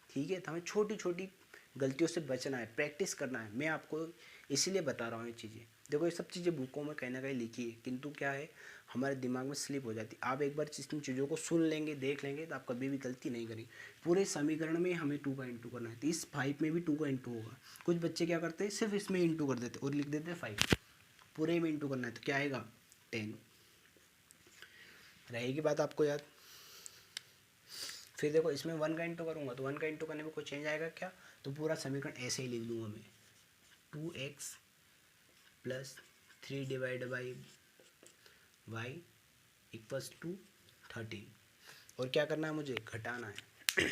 Speaker 1: ठीक है, तो हमें छोटी छोटी गलतियों से बचना है, प्रैक्टिस करना है। मैं आपको इसीलिए बता रहा हूँ ये चीज़ें। देखो ये सब चीज़ें बुकों में कहीं ना कहीं लिखी है, किंतु क्या है हमारे दिमाग में स्लिप हो जाती है। आप एक बार इन चीज़ों को सुन लेंगे, देख लेंगे, तो आप कभी भी गलती नहीं करेंगे। पूरे समीकरण में हमें 2 का इंटू करना है, तो इस 5 में भी 2 का इंटू होगा। कुछ बच्चे क्या करते हैं सिर्फ इसमें इंटू कर देते और लिख देते 5, पूरे में इंटू करना है तो क्या आएगा 10। रहेगी बात आपको याद। फिर देखो इसमें 1 का इंटू करूँगा, तो 1 का इंटू करने में कोई चेंज आएगा क्या, तो पूरा समीकरण ऐसे ही लिख दूंगा मैं, 2x plus 3 divide by y equals to 13। और क्या करना है मुझे, घटाना है।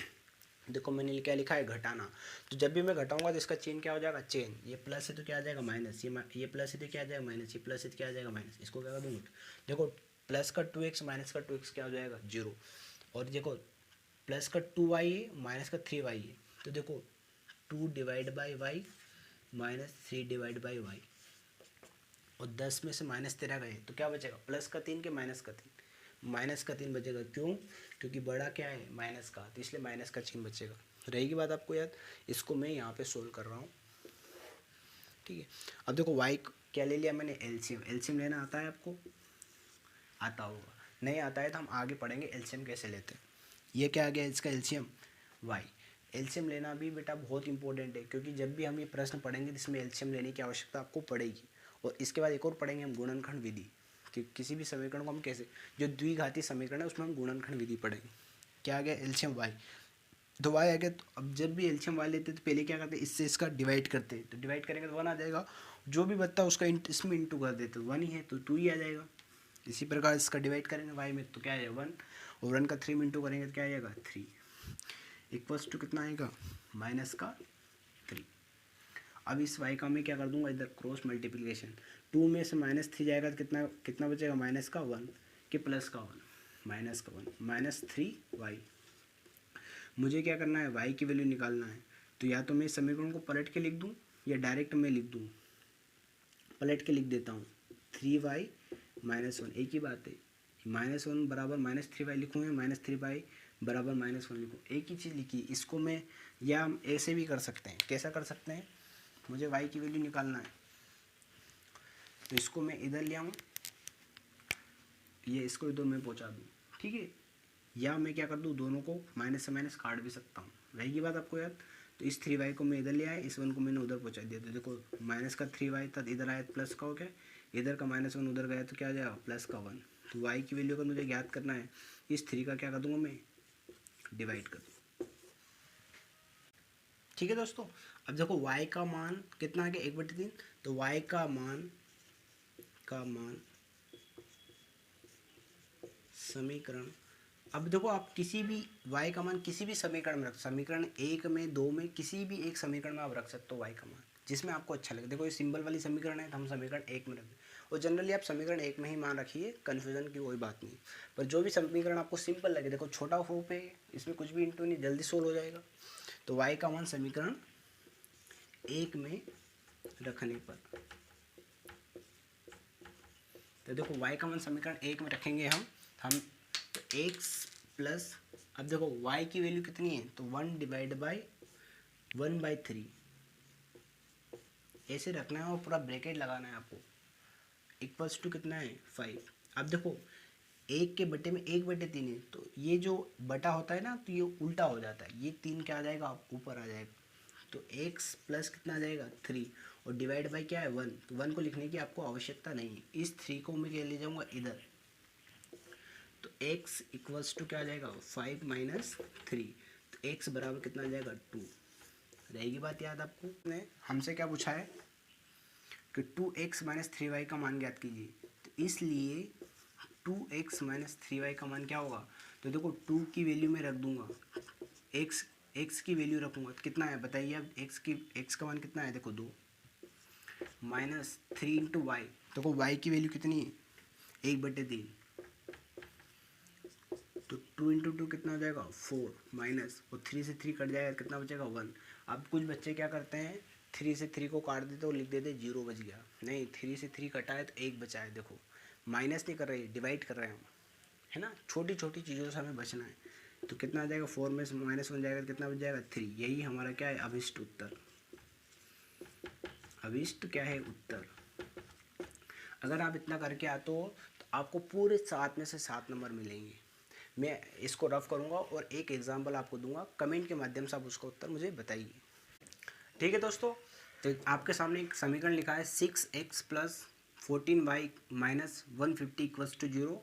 Speaker 1: देखो मैंने क्या लिखा है घटाना, तो जब भी मैं घटाऊंगा तो इसका चेन क्या हो जाएगा, चेन, ये प्लस है तो क्या आ जाएगा माइनस, ये प्लस है तो क्या आ जाएगा माइनस, ये प्लस है तो क्या आ जाएगा माइनस। इसको क्या कर दूँगा, देखो प्लस का 2x माइनस का 2x क्या हो जाएगा 0। और देखो प्लस का 2y है माइनस का 3y है, तो देखो 2 divide by y minus 3 divide by y. और 10 में से -13 गए तो क्या बचेगा, प्लस का 3 के माइनस का 3, माइनस का 3 बचेगा। क्यों, क्योंकि बड़ा क्या है माइनस का, तो इसलिए माइनस का चिन्ह बचेगा। रहेगी बात आपको याद। इसको मैं यहाँ पे सोल्व कर रहा हूँ, ठीक है। अब देखो y क्या ले लिया मैंने, एलसीएम। एलसीएम लेना आता है आपको, आता होगा, नहीं आता है तो हम आगे पढ़ेंगे एलसीएम कैसे लेते हैं। ये क्या आ गया इसका एलसीएम y। एलसीएम लेना भी बेटा बहुत इंपॉर्टेंट है, क्योंकि जब भी हम ये प्रश्न पढ़ेंगे जिसमें एलसीएम लेने की आवश्यकता आपको पड़ेगी। और इसके बाद एक और पढ़ेंगे हम गुणनखंड विधि, कि किसी भी समीकरण को हम कैसे, जो द्विघातीय समीकरण है उसमें हम गुणनखंड विधि पढ़ेंगे। क्या आ गया एलसीएम y, तो y आ गया। तो अब जब भी एलसीएम y लेते हैं तो पहले क्या करते हैं, इससे इसका डिवाइड करते हैं, तो डिवाइड करेंगे तो 1 आ जाएगा। जो भी बचता है उसका इसमें इंटू कर देते, 1 ही है तो 2 ही आ जाएगा। इसी प्रकार इसका डिवाइड करेंगे y में तो क्या आएगा 1, और 1 का 3 में इंटू करेंगे तो क्या आएगा 3, इक्वल्स टू कितना आएगा माइनस का 3। अब इस y का मैं क्या कर दूंगा इधर क्रॉस मल्टीप्लिकेशन, 2 में से -3 जाएगा तो कितना कितना बचेगा, माइनस का 1 कि प्लस का 1, माइनस का 1 -3y। मुझे क्या करना है, y की वैल्यू निकालना है। तो या तो मैं इस समीकरण को पलट के लिख दूं या डायरेक्ट मैं लिख दूं, पलट के लिख देता हूँ 3y -1, एक ही बात है। -1 बराबर -3y लिखूँ या -3y बराबर -1 लिखूँ, एक ही चीज़ लिखी। इसको मैं या हम ऐसे भी कर सकते हैं, कैसा कर सकते हैं, मुझे y की वैल्यू निकालना है तो इसको मैं इधर ले आऊँ, ये इसको इधर मैं पहुँचा दूँ, ठीक है। या मैं क्या कर दूँ, दोनों को माइनस से माइनस काट भी सकता हूँ, रहेगी बात आपको याद। तो इस 3y को मैं इधर ले आया, इस 1 को मैंने उधर पहुँचा दिया, तो देखो माइनस का 3y था इधर आया प्लस का हो गया, इधर का -1 उधर गया तो क्या आ जाएगा प्लस का 1। तो y की वैल्यू अगर मुझे ज्ञात करना है, इस 3 का क्या कर दूँगा मैं, डिवाइड कर दूँ, ठीक है दोस्तों। अब देखो y का मान कितना आ गया 1/3, तो y का मान समीकरण, अब देखो आप किसी भी y का मान किसी भी समीकरण में रख, समीकरण 1 में 2 में किसी भी एक समीकरण में आप रख सकते हो y का मान, जिसमें आपको अच्छा लगे। देखो ये सिंबल वाली समीकरण है तो हम समीकरण 1 में रख दें, और जनरली आप समीकरण 1 में ही मान रखिए, कन्फ्यूजन की कोई बात नहीं। पर जो भी समीकरण आपको सिंपल लगे, देखो छोटा रूप है, इसमें कुछ भी इंटू नहीं, जल्दी सोल्व हो जाएगा। तो y का मान समीकरण 1 में रखने पर, तो देखो y का मान समीकरण 1 में रखेंगे हम x प्लस, अब देखो y की वैल्यू कितनी है, तो 1 डिवाइड बाई 1/3 ऐसे रखना है और पूरा ब्रैकेट लगाना है आपको, इक्वल्स टू कितना है 5। अब देखो 1 के बटे में 1/3 है, तो ये जो बटा होता है ना तो ये उल्टा हो जाता है, ये 3 क्या आ जाएगा ऊपर आ जाएगा, तो x प्लस कितना आ जाएगा 3, और डिवाइड बाई क्या है 1, तो 1 को लिखने की आपको आवश्यकता नहीं है। इस 3 को मैं क्या ले जाऊँगा इधर, तो x इक्वल्स टू क्या आ जाएगा 5 - 3, तो x बराबर कितना आ जाएगा 2। रहेगी बात याद आपको। ने हमसे क्या पूछा है कि 2x - 3y का मान ज्ञात कीजिए, तो इसलिए 2x - 3y का मान क्या होगा, तो देखो 2 की वैल्यू मैं रख दूंगा, x की वैल्यू रखूंगा तो कितना है बताइए। अब x का मान कितना है, देखो 2 -3 × y, देखो y की वैल्यू कितनी है 1/3, तो 2 × 2 कितना हो जाएगा 4, माइनस, और 3 से 3 कट जाएगा कितना बचेगा 1। अब कुछ बच्चे क्या करते हैं 3 से 3 को काट देते और लिख देते 0 बच गया, नहीं 3 से 3 कटा है तो 1 बचा है। देखो माइनस नहीं कर रहे, डिवाइड कर रहे हैं हम, है ना, छोटी छोटी चीज़ों से हमें बचना है। तो कितना आ जाएगा 4 में से -1 जाएगा तो कितना बच जाएगा 3। यही हमारा क्या है अभिष्ट उत्तर, अभिष्ट क्या है उत्तर। अगर आप इतना करके आते हो तो आपको पूरे 7 में से 7 नंबर मिलेंगे। मैं इसको रफ करूँगा और एक एग्जाम्पल आपको दूंगा, कमेंट के माध्यम से आप उसका उत्तर मुझे बताइए, ठीक है दोस्तों। तो आपके सामने एक समीकरण लिखा है 6x + 14y - 150 = 0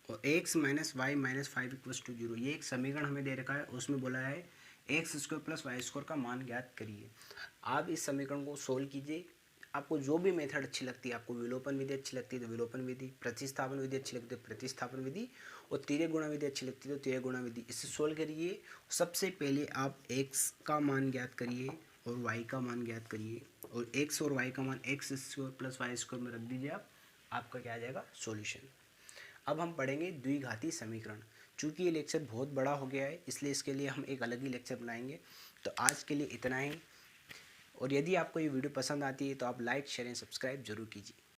Speaker 1: और x - y - 5 = 0। ये एक समीकरण हमें दे रखा है, उसमें बोला है x² + y² का मान ज्ञात करिए। आप इस समीकरण को सोल्व कीजिए, आपको जो भी मेथड अच्छी लगती है, आपको विलोपन विधि अच्छी लगती है तो विलोपन विधि, प्रतिस्थापन विधि अच्छी लगती है प्रतिस्थापन विधि, और तिर्यक गुणा विधि अच्छी लगती है तो तिर्यक गुणा विधि, इससे सोल्व करिए। सबसे पहले आप x का मान ज्ञात करिए और y का मान ज्ञात करिए, और x और y का मान x² + y² में रख दीजिए आप, आपका क्या आ जाएगा सॉल्यूशन। अब हम पढ़ेंगे द्विघाती समीकरण। चूँकि ये लेक्चर बहुत बड़ा हो गया है इसलिए इसके लिए हम एक अलग ही लेक्चर बनाएंगे। तो आज के लिए इतना ही, और यदि आपको ये वीडियो पसंद आती है तो आप लाइक शेयर एंड सब्सक्राइब जरूर कीजिए।